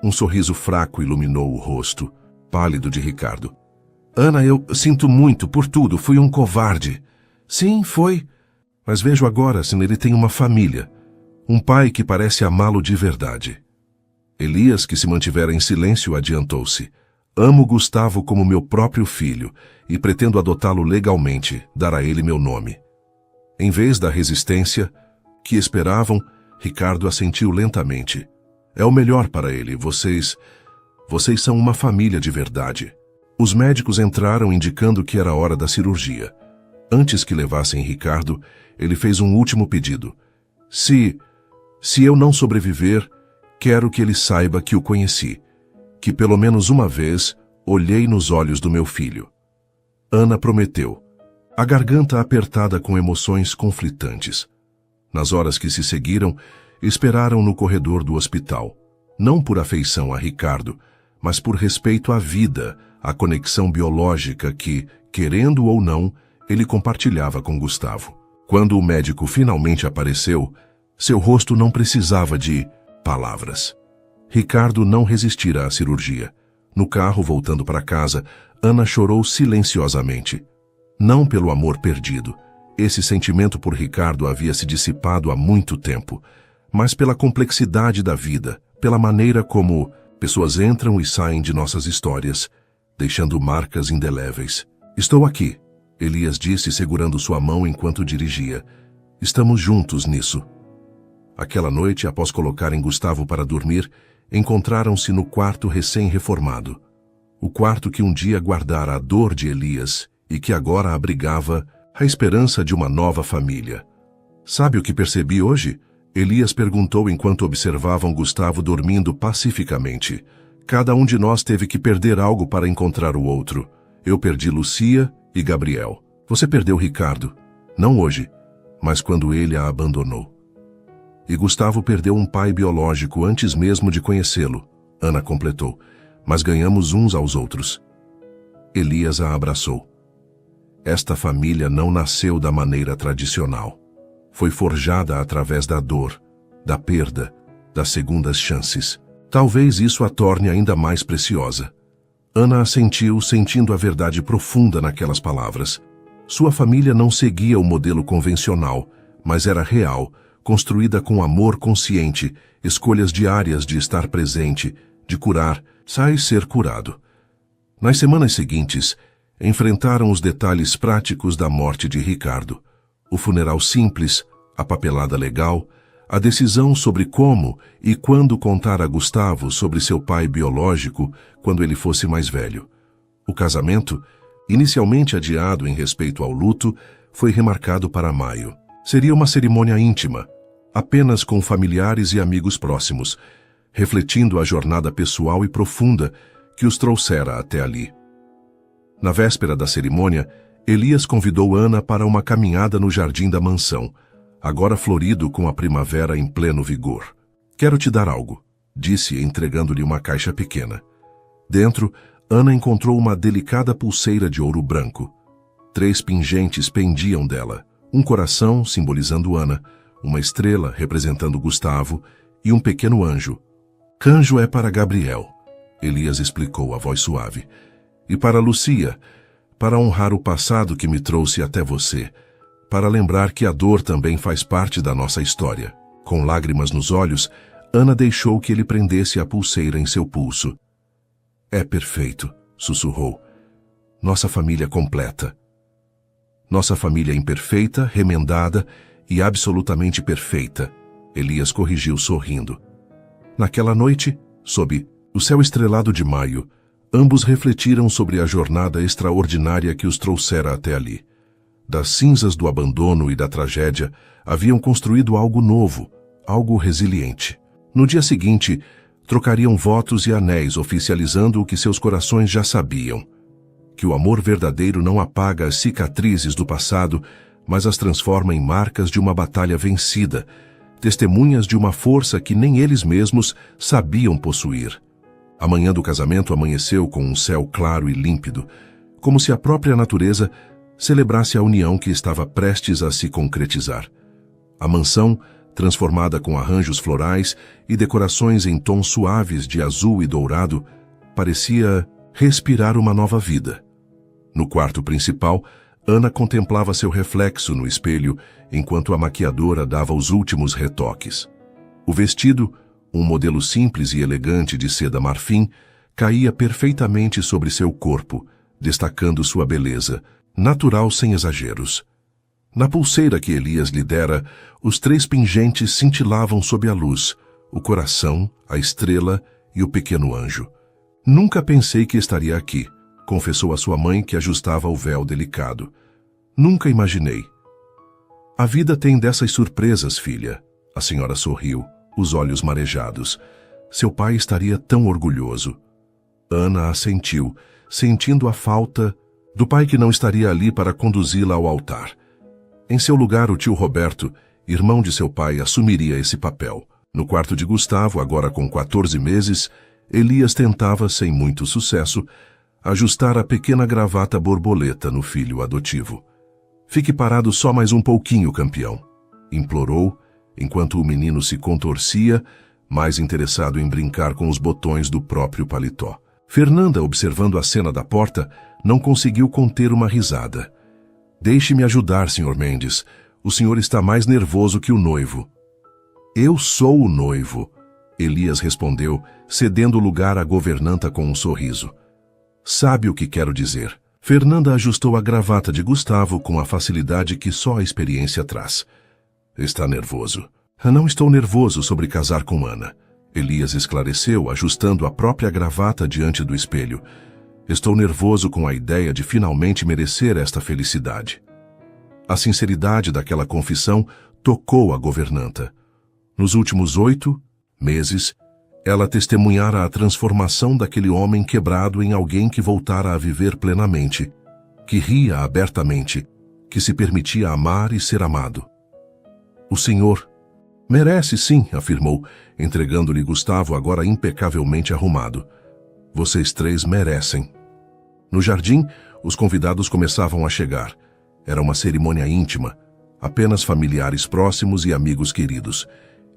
Um sorriso fraco iluminou o rosto, pálido de Ricardo. Ana, eu sinto muito por tudo, fui um covarde. Sim, foi. Mas vejo agora se ele tem uma família. Um pai que parece amá-lo de verdade. Elias, que se mantivera em silêncio, adiantou-se. Amo Gustavo como meu próprio filho e pretendo adotá-lo legalmente, dar a ele meu nome. Em vez da resistência que esperavam, Ricardo assentiu lentamente. É o melhor para ele, vocês são uma família de verdade. Os médicos entraram indicando que era hora da cirurgia. Antes que levassem Ricardo, ele fez um último pedido. Se eu não sobreviver, quero que ele saiba que o conheci, que pelo menos uma vez olhei nos olhos do meu filho. Ana prometeu, a garganta apertada com emoções conflitantes. Nas horas que se seguiram, esperaram no corredor do hospital, não por afeição a Ricardo, mas por respeito à vida, à conexão biológica que, querendo ou não, ele compartilhava com Gustavo. Quando o médico finalmente apareceu, seu rosto não precisava de palavras. Ricardo não resistira à cirurgia. No carro, voltando para casa, Ana chorou silenciosamente. Não pelo amor perdido. Esse sentimento por Ricardo havia se dissipado há muito tempo, mas pela complexidade da vida, pela maneira como pessoas entram e saem de nossas histórias, deixando marcas indeléveis. Estou aqui, Elias disse segurando sua mão enquanto dirigia. Estamos juntos nisso. Aquela noite, após colocarem Gustavo para dormir, encontraram-se no quarto recém-reformado. O quarto que um dia guardara a dor de Elias e que agora abrigava a esperança de uma nova família. Sabe o que percebi hoje? Elias perguntou enquanto observavam Gustavo dormindo pacificamente. Cada um de nós teve que perder algo para encontrar o outro. Eu perdi Lucia e Gabriel. Você perdeu Ricardo. Não hoje, mas quando ele a abandonou. E Gustavo perdeu um pai biológico antes mesmo de conhecê-lo, Ana completou, mas ganhamos uns aos outros. Elias a abraçou. Esta família não nasceu da maneira tradicional. Foi forjada através da dor, da perda, das segundas chances. Talvez isso a torne ainda mais preciosa. Ana assentiu, sentindo a verdade profunda naquelas palavras. Sua família não seguia o modelo convencional, mas era real, construída com amor consciente, escolhas diárias de estar presente, de curar, sai ser curado. Nas semanas seguintes, enfrentaram os detalhes práticos da morte de Ricardo. O funeral simples, a papelada legal, a decisão sobre como e quando contar a Gustavo sobre seu pai biológico quando ele fosse mais velho. O casamento, inicialmente adiado em respeito ao luto, foi remarcado para maio. Seria uma cerimônia íntima, apenas com familiares e amigos próximos, refletindo a jornada pessoal e profunda que os trouxera até ali. Na véspera da cerimônia, Elias convidou Ana para uma caminhada no jardim da mansão, agora florido com a primavera em pleno vigor. Quero te dar algo, disse, entregando-lhe uma caixa pequena. Dentro, Ana encontrou uma delicada pulseira de ouro branco. 3 pingentes pendiam dela, um coração simbolizando Ana, uma estrela representando Gustavo e um pequeno anjo. Canjo é para Gabriel, Elias explicou a voz suave. E para Lucia, para honrar o passado que me trouxe até você, para lembrar que a dor também faz parte da nossa história. Com lágrimas nos olhos, Ana deixou que ele prendesse a pulseira em seu pulso. É perfeito, sussurrou. Nossa família completa. Nossa família imperfeita, remendada e absolutamente perfeita, Elias corrigiu sorrindo. Naquela noite, sob o céu estrelado de maio, ambos refletiram sobre a jornada extraordinária que os trouxera até ali. Das cinzas do abandono e da tragédia, haviam construído algo novo, algo resiliente. No dia seguinte, Trocariam votos e anéis, oficializando o que seus corações já sabiam: que o amor verdadeiro não apaga as cicatrizes do passado, mas as transforma em marcas de uma batalha vencida, testemunhas de uma força que nem eles mesmos sabiam possuir. A manhã do casamento amanheceu com um céu claro e límpido, como se a própria natureza celebrasse a união que estava prestes a se concretizar. A mansão, transformada com arranjos florais e decorações em tons suaves de azul e dourado, parecia respirar uma nova vida. No quarto principal, Ana contemplava seu reflexo no espelho enquanto a maquiadora dava os últimos retoques. O vestido, um modelo simples e elegante de seda marfim, caía perfeitamente sobre seu corpo, destacando sua beleza, natural sem exageros. Na pulseira que Elias lhe dera, os 3 pingentes cintilavam sob a luz: o coração, a estrela e o pequeno anjo. Nunca pensei que estaria aqui, confessou a sua mãe, que ajustava o véu delicado. Nunca imaginei. A vida tem dessas surpresas, filha. A senhora sorriu, os olhos marejados. Seu pai estaria tão orgulhoso. Ana assentiu, sentindo a falta do pai que não estaria ali para conduzi-la ao altar. Em seu lugar, o tio Roberto, irmão de seu pai, assumiria esse papel. No quarto de Gustavo, agora com 14 meses, Elias tentava, sem muito sucesso, ajustar a pequena gravata borboleta no filho adotivo. Fique parado só mais um pouquinho, campeão, implorou, enquanto o menino se contorcia, mais interessado em brincar com os botões do próprio paletó. Fernanda, observando a cena da porta, não conseguiu conter uma risada. Deixe-me ajudar, Sr. Mendes. O senhor está mais nervoso que o noivo. Eu sou o noivo, Elias respondeu, cedendo lugar à governanta com um sorriso. Sabe o que quero dizer. Fernanda ajustou a gravata de Gustavo com a facilidade que só a experiência traz. Está nervoso. Não estou nervoso sobre casar com Ana. Elias esclareceu, ajustando a própria gravata diante do espelho. Estou nervoso com a ideia de finalmente merecer esta felicidade. A sinceridade daquela confissão tocou a governanta. Nos últimos 8 meses, ela testemunhara a transformação daquele homem quebrado em alguém que voltara a viver plenamente, que ria abertamente, que se permitia amar e ser amado. O senhor merece sim, afirmou, entregando-lhe Gustavo, agora impecavelmente arrumado. Vocês 3 merecem. No jardim, os convidados começavam a chegar. Era uma cerimônia íntima, apenas familiares próximos e amigos queridos.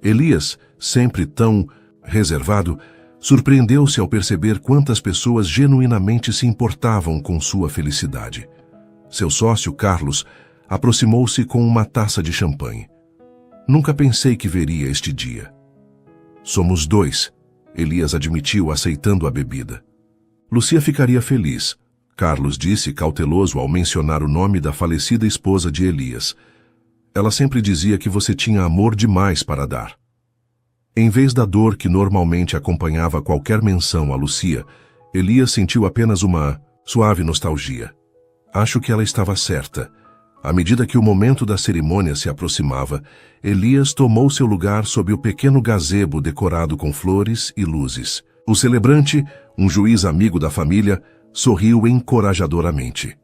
Elias, sempre tão reservado, surpreendeu-se ao perceber quantas pessoas genuinamente se importavam com sua felicidade. Seu sócio, Carlos, aproximou-se com uma taça de champanhe. Nunca pensei que veria este dia. Somos 2, Elias admitiu, aceitando a bebida. Lucia ficaria feliz, Carlos disse, cauteloso ao mencionar o nome da falecida esposa de Elias. Ela sempre dizia que você tinha amor demais para dar. Em vez da dor que normalmente acompanhava qualquer menção a Lucia, Elias sentiu apenas uma suave nostalgia. Acho que ela estava certa. À medida que o momento da cerimônia se aproximava, Elias tomou seu lugar sob o pequeno gazebo decorado com flores e luzes. O celebrante, um juiz amigo da família, sorriu encorajadoramente.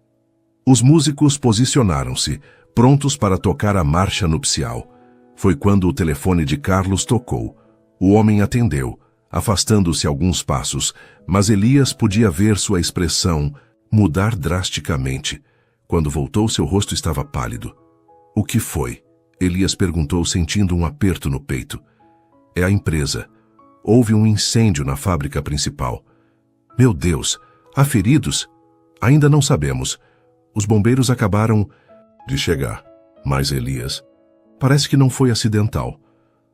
Os músicos posicionaram-se, prontos para tocar a marcha nupcial. Foi quando o telefone de Carlos tocou. O homem atendeu, afastando-se alguns passos, mas Elias podia ver sua expressão mudar drasticamente. Quando voltou, seu rosto estava pálido. O que foi? Elias perguntou, sentindo um aperto no peito. É a empresa. Houve um incêndio na fábrica principal. Meu Deus, há feridos? Ainda não sabemos. Os bombeiros acabaram de chegar. Mas Elias, parece que não foi acidental.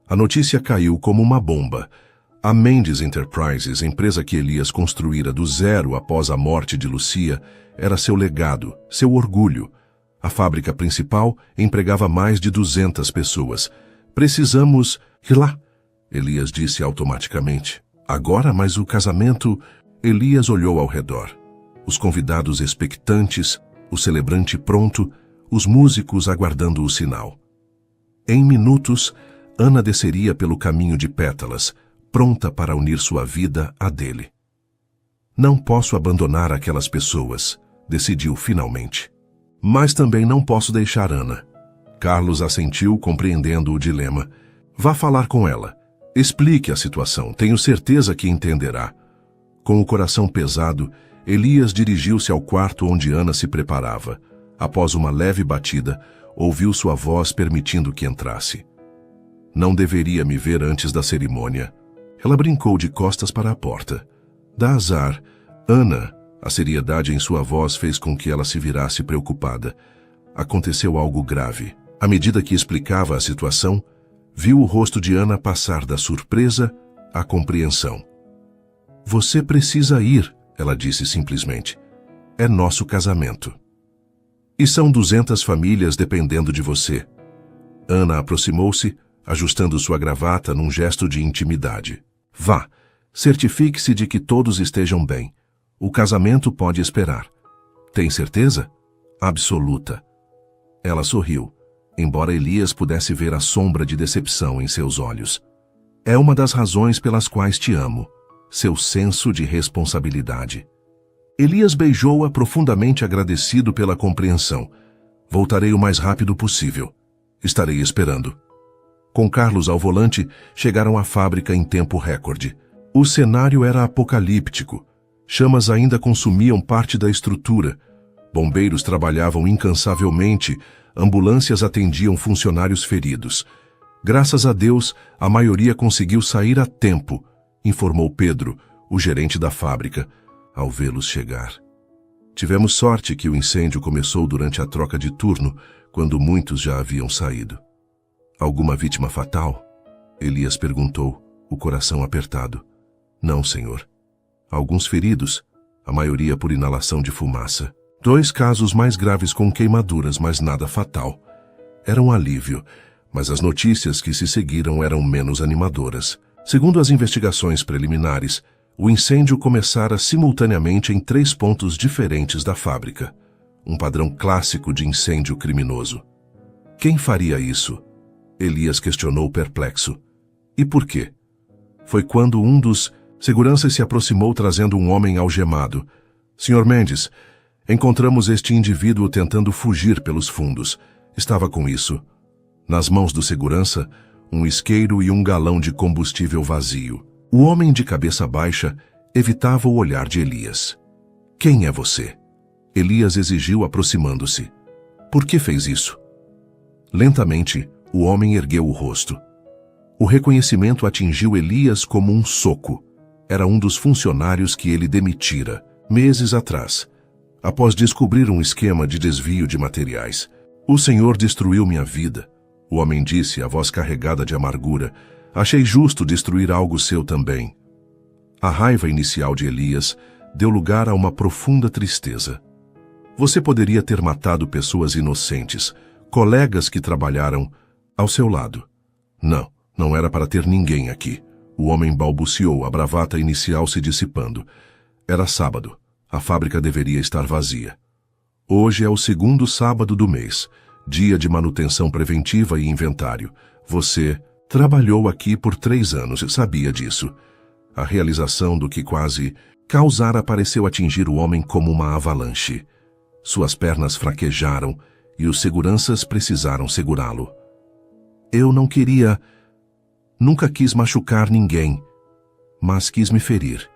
A notícia caiu como uma bomba. A Mendes Enterprises, empresa que Elias construíra do zero após a morte de Lucia, era seu legado, seu orgulho. A fábrica principal empregava mais de 200 pessoas. Precisamos ir lá, Elias disse automaticamente. Agora, mas o casamento... Elias olhou ao redor. Os convidados expectantes, o celebrante pronto, os músicos aguardando o sinal. Em minutos, Ana desceria pelo caminho de pétalas, pronta para unir sua vida à dele. Não posso abandonar aquelas pessoas, decidiu finalmente. Mas também não posso deixar Ana. Carlos assentiu, compreendendo o dilema. Vá falar com ela. Explique a situação, tenho certeza que entenderá. Com o coração pesado, Elias dirigiu-se ao quarto onde Ana se preparava. Após uma leve batida, ouviu sua voz permitindo que entrasse. Não deveria me ver antes da cerimônia. Ela brincou de costas para a porta. Dá azar. Ana, a seriedade em sua voz fez com que ela se virasse preocupada. Aconteceu algo grave. À medida que explicava a situação, viu o rosto de Ana passar da surpresa à compreensão. Você precisa ir, ela disse simplesmente. É nosso casamento. E são 200 famílias dependendo de você. Ana aproximou-se, ajustando sua gravata num gesto de intimidade. Vá, certifique-se de que todos estejam bem. O casamento pode esperar. Tem certeza? Absoluta. Ela sorriu, embora Elias pudesse ver a sombra de decepção em seus olhos. É uma das razões pelas quais te amo, seu senso de responsabilidade. Elias beijou-a profundamente agradecido pela compreensão. Voltarei o mais rápido possível. Estarei esperando. Com Carlos ao volante, chegaram à fábrica em tempo recorde. O cenário era apocalíptico. Chamas ainda consumiam parte da estrutura. Bombeiros trabalhavam incansavelmente, ambulâncias atendiam funcionários feridos. Graças a Deus, a maioria conseguiu sair a tempo, informou Pedro, o gerente da fábrica, ao vê-los chegar. Tivemos sorte que o incêndio começou durante a troca de turno, quando muitos já haviam saído. Alguma vítima fatal? Elias perguntou, o coração apertado. Não, senhor. Alguns feridos, a maioria por inalação de fumaça. 2 casos mais graves com queimaduras, mas nada fatal. Era um alívio, mas as notícias que se seguiram eram menos animadoras. Segundo as investigações preliminares, o incêndio começara simultaneamente em 3 pontos diferentes da fábrica. Um padrão clássico de incêndio criminoso. Quem faria isso? Elias questionou perplexo. E por quê? Foi quando um dos seguranças se aproximou trazendo um homem algemado. Sr. Mendes, encontramos este indivíduo tentando fugir pelos fundos. Estava com isso. Nas mãos do segurança, um isqueiro e um galão de combustível vazio. O homem de cabeça baixa evitava o olhar de Elias. Quem é você? Elias exigiu aproximando-se. Por que fez isso? Lentamente, o homem ergueu o rosto. O reconhecimento atingiu Elias como um soco. Era um dos funcionários que ele demitira, meses atrás, após descobrir um esquema de desvio de materiais. O senhor destruiu minha vida, o homem disse, a voz carregada de amargura. Achei justo destruir algo seu também. A raiva inicial de Elias deu lugar a uma profunda tristeza. Você poderia ter matado pessoas inocentes, colegas que trabalharam ao seu lado. Não, não era para ter ninguém aqui. O homem balbuciou, a bravata inicial se dissipando. Era sábado. A fábrica deveria estar vazia. Hoje é o 2º sábado do mês, dia de manutenção preventiva e inventário. Você trabalhou aqui por 3 anos, sabia disso. A realização do que quase causara pareceu atingir o homem como uma avalanche. Suas pernas fraquejaram e os seguranças precisaram segurá-lo. Eu não queria... Nunca quis machucar ninguém, mas quis me ferir,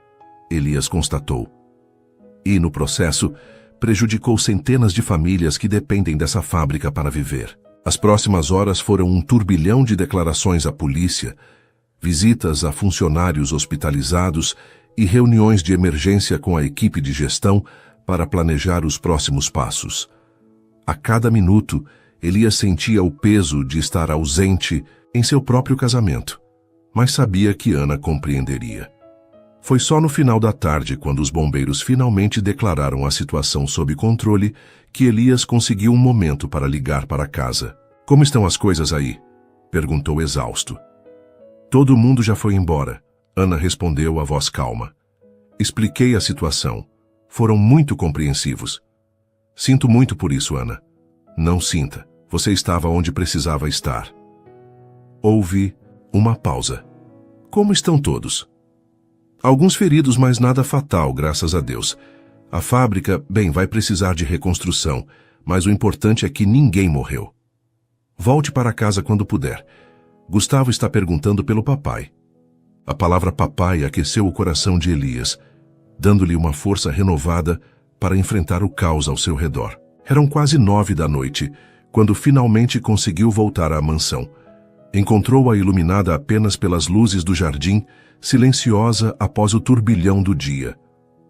Elias constatou. E, no processo, prejudicou centenas de famílias que dependem dessa fábrica para viver. As próximas horas foram um turbilhão de declarações à polícia, visitas a funcionários hospitalizados e reuniões de emergência com a equipe de gestão para planejar os próximos passos. A cada minuto, Elias sentia o peso de estar ausente em seu próprio casamento, mas sabia que Ana compreenderia. Foi só no final da tarde, quando os bombeiros finalmente declararam a situação sob controle, que Elias conseguiu um momento para ligar para casa. Como estão as coisas aí? Perguntou exausto. Todo mundo já foi embora, Ana respondeu a voz calma. Expliquei a situação. Foram muito compreensivos. Sinto muito por isso, Ana. Não sinta. Você estava onde precisava estar. Houve uma pausa. Como estão todos? Alguns feridos, mas nada fatal, graças a Deus. A fábrica, bem, vai precisar de reconstrução, mas o importante é que ninguém morreu. Volte para casa quando puder. Gustavo está perguntando pelo papai. A palavra papai aqueceu o coração de Elias, dando-lhe uma força renovada para enfrentar o caos ao seu redor. Eram quase 9 da noite, quando finalmente conseguiu voltar à mansão. Encontrou-a iluminada apenas pelas luzes do jardim, silenciosa após o turbilhão do dia.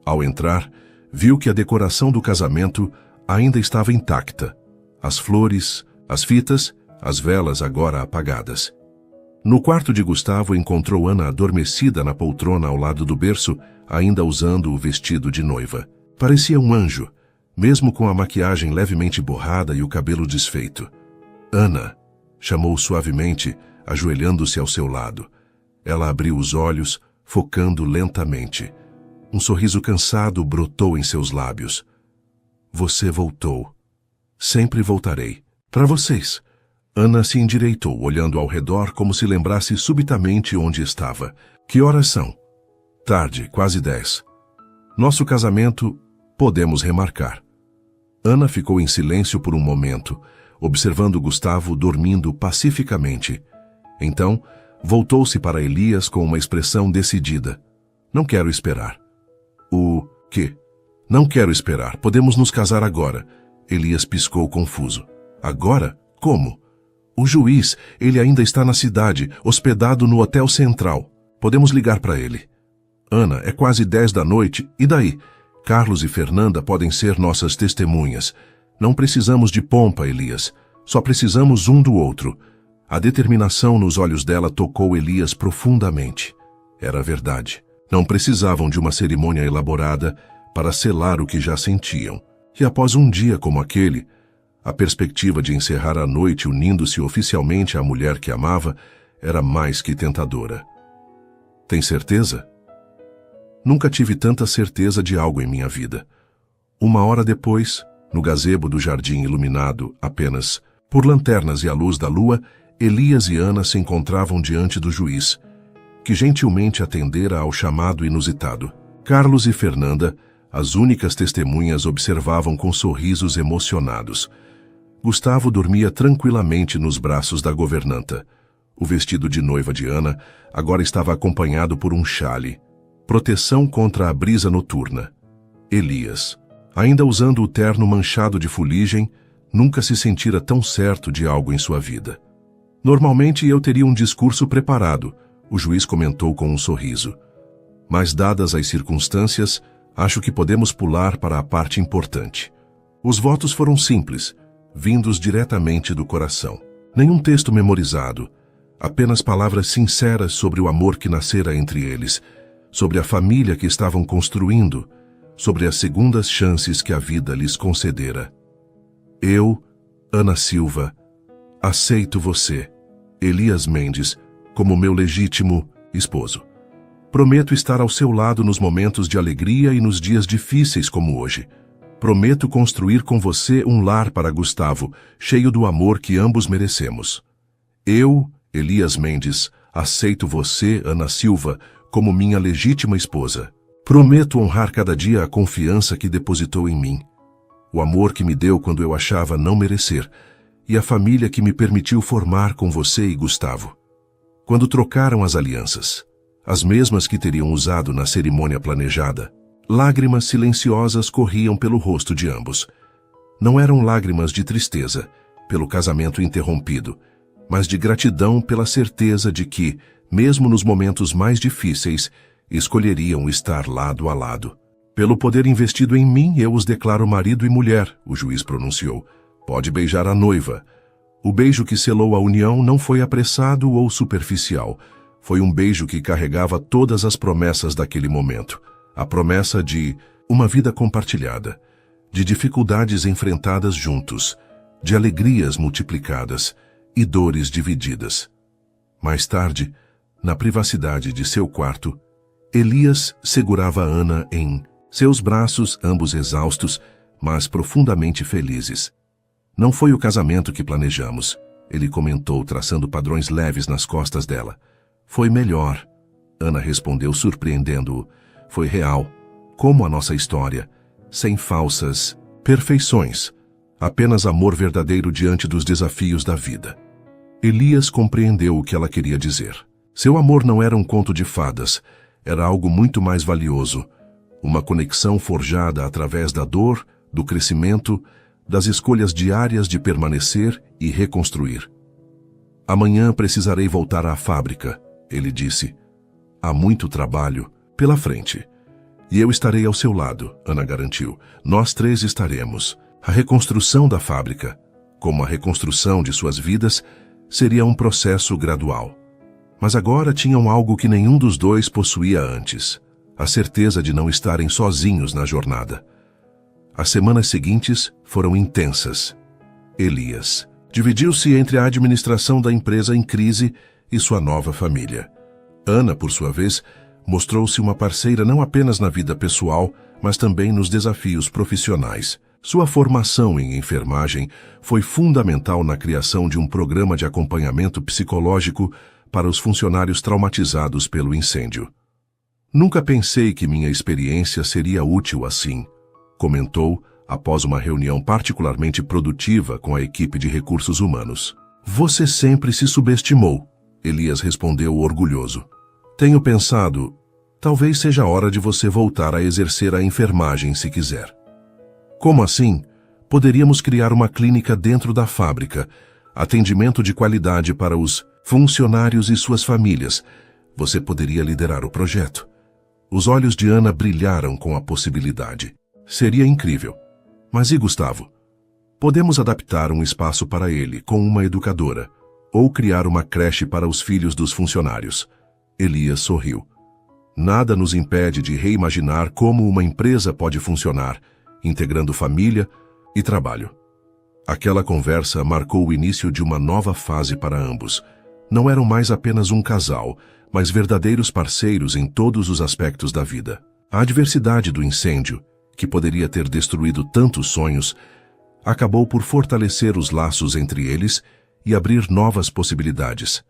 Ao entrar, viu que a decoração do casamento ainda estava intacta. As flores, as fitas, as velas agora apagadas. No quarto de Gustavo encontrou Ana adormecida na poltrona ao lado do berço, ainda usando o vestido de noiva. Parecia um anjo, mesmo com a maquiagem levemente borrada e o cabelo desfeito. Ana, chamou suavemente, ajoelhando-se ao seu lado. Ela abriu os olhos, focando lentamente. Um sorriso cansado brotou em seus lábios. Você voltou. Sempre voltarei. Para vocês. Ana se endireitou, olhando ao redor como se lembrasse subitamente onde estava. Que horas são? Tarde, quase 10. Nosso casamento, podemos remarcar. Ana ficou em silêncio por um momento, observando Gustavo dormindo pacificamente. Então, voltou-se para Elias com uma expressão decidida. Não quero esperar. O quê? Não quero esperar. Podemos nos casar agora. Elias piscou confuso. Agora? Como? O juiz, ele ainda está na cidade, hospedado no Hotel Central. Podemos ligar para ele. Ana, é quase 10 da noite, e daí? Carlos e Fernanda podem ser nossas testemunhas. Não precisamos de pompa, Elias. Só precisamos um do outro. A determinação nos olhos dela tocou Elias profundamente. Era verdade. Não precisavam de uma cerimônia elaborada para selar o que já sentiam. E após um dia como aquele, a perspectiva de encerrar a noite unindo-se oficialmente à mulher que amava era mais que tentadora. Tem certeza? Nunca tive tanta certeza de algo em minha vida. 1 hora depois, no gazebo do jardim iluminado apenas por lanternas e a luz da lua, Elias e Ana se encontravam diante do juiz, que gentilmente atendera ao chamado inusitado. Carlos e Fernanda, as únicas testemunhas, observavam com sorrisos emocionados. Gustavo dormia tranquilamente nos braços da governanta. O vestido de noiva de Ana agora estava acompanhado por um chale, proteção contra a brisa noturna. Elias, ainda usando o terno manchado de fuligem, nunca se sentira tão certo de algo em sua vida. Normalmente eu teria um discurso preparado, o juiz comentou com um sorriso. Mas dadas as circunstâncias, acho que podemos pular para a parte importante. Os votos foram simples, vindos diretamente do coração. Nenhum texto memorizado, apenas palavras sinceras sobre o amor que nascera entre eles, sobre a família que estavam construindo, sobre as segundas chances que a vida lhes concedera. Eu, Ana Silva, aceito você, Elias Mendes, como meu legítimo esposo. Prometo estar ao seu lado nos momentos de alegria e nos dias difíceis como hoje. Prometo construir com você um lar para Gustavo, cheio do amor que ambos merecemos. Eu, Elias Mendes, aceito você, Ana Silva, como minha legítima esposa. Prometo honrar cada dia a confiança que depositou em mim, o amor que me deu quando eu achava não merecer, e a família que me permitiu formar com você e Gustavo. Quando trocaram as alianças, as mesmas que teriam usado na cerimônia planejada, lágrimas silenciosas corriam pelo rosto de ambos. Não eram lágrimas de tristeza, pelo casamento interrompido, mas de gratidão pela certeza de que, mesmo nos momentos mais difíceis, escolheriam estar lado a lado. Pelo poder investido em mim, eu os declaro marido e mulher, o juiz pronunciou. Pode beijar a noiva. O beijo que selou a união não foi apressado ou superficial. Foi um beijo que carregava todas as promessas daquele momento. A promessa de uma vida compartilhada, de dificuldades enfrentadas juntos, de alegrias multiplicadas e dores divididas. Mais tarde, na privacidade de seu quarto, Elias segurava Ana em seus braços, ambos exaustos, mas profundamente felizes. Não foi o casamento que planejamos, ele comentou, traçando padrões leves nas costas dela. Foi melhor, Ana respondeu, surpreendendo-o. Foi real, como a nossa história, sem falsas perfeições, apenas amor verdadeiro diante dos desafios da vida. Elias compreendeu o que ela queria dizer. Seu amor não era um conto de fadas, era algo muito mais valioso, uma conexão forjada através da dor, do crescimento, das escolhas diárias de permanecer e reconstruir. Amanhã precisarei voltar à fábrica, ele disse. Há muito trabalho pela frente. E eu estarei ao seu lado, Ana garantiu. Nós três estaremos. A reconstrução da fábrica, como a reconstrução de suas vidas, seria um processo gradual. Mas agora tinham algo que nenhum dos dois possuía antes: a certeza de não estarem sozinhos na jornada. As semanas seguintes foram intensas. Elias dividiu-se entre a administração da empresa em crise e sua nova família. Ana, por sua vez, mostrou-se uma parceira não apenas na vida pessoal, mas também nos desafios profissionais. Sua formação em enfermagem foi fundamental na criação de um programa de acompanhamento psicológico para os funcionários traumatizados pelo incêndio. Nunca pensei que minha experiência seria útil assim, comentou após uma reunião particularmente produtiva com a equipe de recursos humanos. Você sempre se subestimou, Elias respondeu orgulhoso. Tenho pensado, talvez seja a hora de você voltar a exercer a enfermagem se quiser. Como assim? Poderíamos criar uma clínica dentro da fábrica, atendimento de qualidade para os funcionários e suas famílias. Você poderia liderar o projeto. Os olhos de Ana brilharam com a possibilidade. Seria incrível. Mas e Gustavo? Podemos adaptar um espaço para ele com uma educadora, ou criar uma creche para os filhos dos funcionários. Elias sorriu. Nada nos impede de reimaginar como uma empresa pode funcionar, integrando família e trabalho. Aquela conversa marcou o início de uma nova fase para ambos. Não eram mais apenas um casal, mas verdadeiros parceiros em todos os aspectos da vida. A adversidade do incêndio, que poderia ter destruído tantos sonhos, acabou por fortalecer os laços entre eles e abrir novas possibilidades.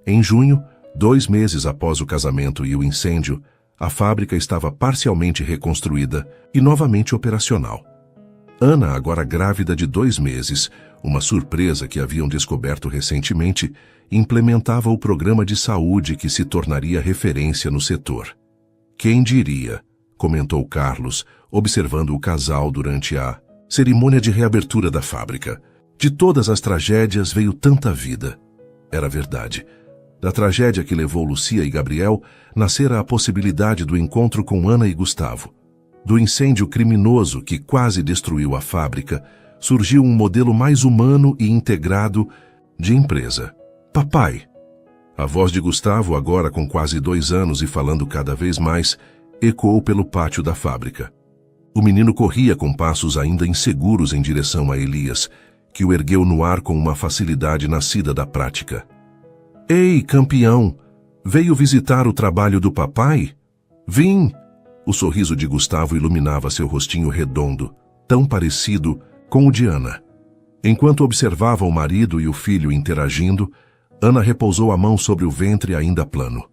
Em junho, 2 meses após o casamento e o incêndio, a fábrica estava parcialmente reconstruída e novamente operacional. Ana, agora grávida de 2 meses, uma surpresa que haviam descoberto recentemente, implementava o programa de saúde que se tornaria referência no setor. Quem diria, comentou Carlos, observando o casal durante a cerimônia de reabertura da fábrica. De todas as tragédias veio tanta vida. Era verdade. Da tragédia que levou Lucia e Gabriel, nascera a possibilidade do encontro com Ana e Gustavo. Do incêndio criminoso que quase destruiu a fábrica, surgiu um modelo mais humano e integrado de empresa. Papai! A voz de Gustavo, agora com quase 2 anos e falando cada vez mais, ecoou pelo pátio da fábrica. O menino corria com passos ainda inseguros em direção a Elias, que o ergueu no ar com uma facilidade nascida da prática. Ei, campeão! Veio visitar o trabalho do papai? Vim! O sorriso de Gustavo iluminava seu rostinho redondo, tão parecido com o de Ana. Enquanto observava o marido e o filho interagindo, Ana repousou a mão sobre o ventre ainda plano.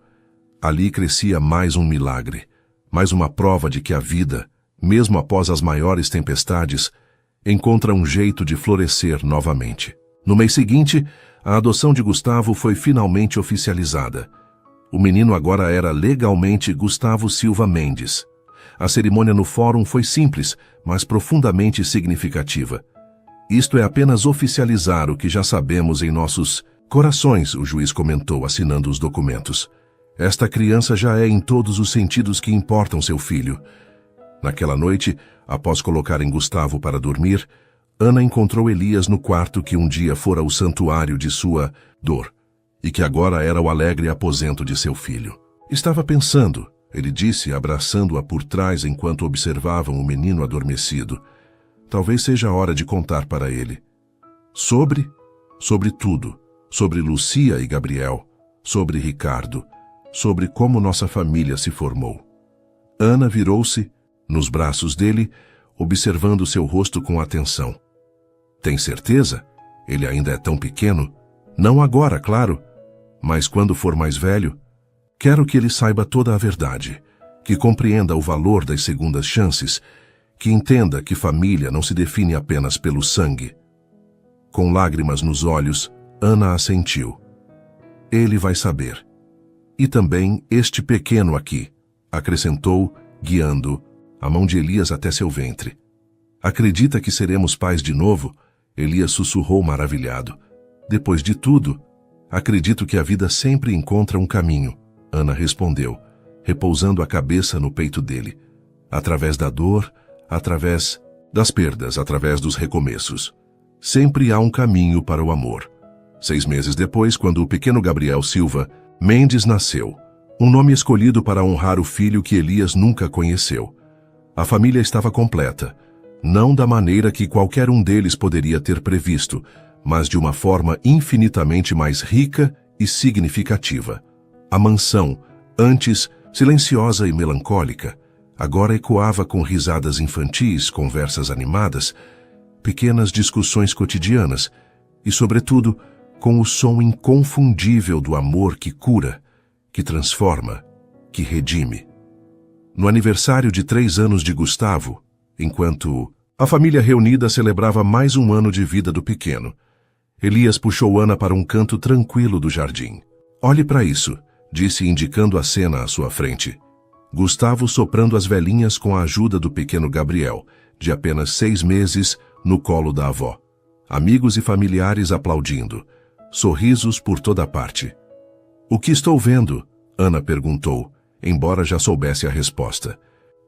Ali crescia mais um milagre, mais uma prova de que a vida, mesmo após as maiores tempestades, encontra um jeito de florescer novamente. No mês seguinte, a adoção de Gustavo foi finalmente oficializada. O menino agora era legalmente Gustavo Silva Mendes. A cerimônia no fórum foi simples, mas profundamente significativa. Isto é apenas oficializar o que já sabemos em nossos corações, o juiz comentou, assinando os documentos. Esta criança já é em todos os sentidos que importam seu filho. Naquela noite, após colocarem Gustavo para dormir, Ana encontrou Elias no quarto que um dia fora o santuário de sua dor, e que agora era o alegre aposento de seu filho. Estava pensando, ele disse, abraçando-a por trás enquanto observavam o menino adormecido. Talvez seja a hora de contar para ele. Sobre tudo, sobre Lucia e Gabriel, sobre Ricardo, sobre como nossa família se formou. Ana virou-se, nos braços dele, observando seu rosto com atenção. Tem certeza? Ele ainda é tão pequeno? Não agora, claro. Mas quando for mais velho? Quero que ele saiba toda a verdade, que compreenda o valor das segundas chances, que entenda que família não se define apenas pelo sangue. Com lágrimas nos olhos, Ana assentiu. Ele vai saber. E também este pequeno aqui, acrescentou, guiando a mão de Elias até seu ventre. Acredita que seremos pais de novo? Elias sussurrou maravilhado. Depois de tudo, acredito que a vida sempre encontra um caminho, Ana respondeu, repousando a cabeça no peito dele. Através da dor, através das perdas, através dos recomeços. Sempre há um caminho para o amor. 6 meses depois, quando o pequeno Gabriel Silva Mendes nasceu, um nome escolhido para honrar o filho que Elias nunca conheceu. A família estava completa, não da maneira que qualquer um deles poderia ter previsto, mas de uma forma infinitamente mais rica e significativa. A mansão, antes silenciosa e melancólica, agora ecoava com risadas infantis, conversas animadas, pequenas discussões cotidianas e, sobretudo, com o som inconfundível do amor que cura, que transforma, que redime. No aniversário de 3 anos de Gustavo, enquanto a família reunida celebrava mais um ano de vida do pequeno, Elias puxou Ana para um canto tranquilo do jardim. Olhe para isso, disse indicando a cena à sua frente. Gustavo soprando as velhinhas com a ajuda do pequeno Gabriel, de apenas 6 meses, no colo da avó. Amigos e familiares aplaudindo. Sorrisos por toda parte. O que estou vendo? Ana perguntou, embora já soubesse a resposta.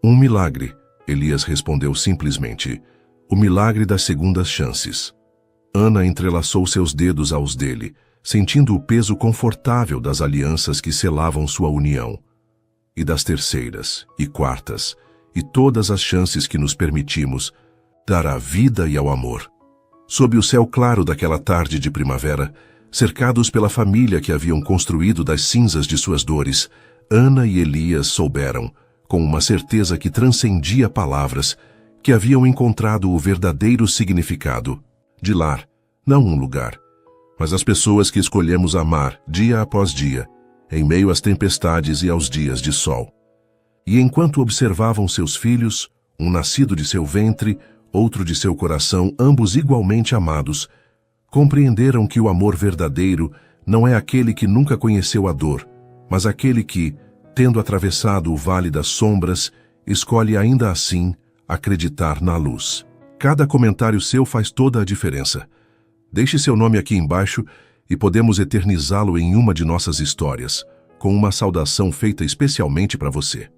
Um milagre, Elias respondeu simplesmente. O milagre das segundas chances. Ana entrelaçou seus dedos aos dele, sentindo o peso confortável das alianças que selavam sua união. E das terceiras, e quartas, e todas as chances que nos permitimos dar à vida e ao amor. Sob o céu claro daquela tarde de primavera, cercados pela família que haviam construído das cinzas de suas dores, Ana e Elias souberam, com uma certeza que transcendia palavras, que haviam encontrado o verdadeiro significado de lar, não um lugar, mas as pessoas que escolhemos amar dia após dia, em meio às tempestades e aos dias de sol. E enquanto observavam seus filhos, um nascido de seu ventre, outro de seu coração, ambos igualmente amados, compreenderam que o amor verdadeiro não é aquele que nunca conheceu a dor, mas aquele que, tendo atravessado o vale das sombras, escolhe ainda assim acreditar na luz. Cada comentário seu faz toda a diferença. Deixe seu nome aqui embaixo e podemos eternizá-lo em uma de nossas histórias, com uma saudação feita especialmente para você.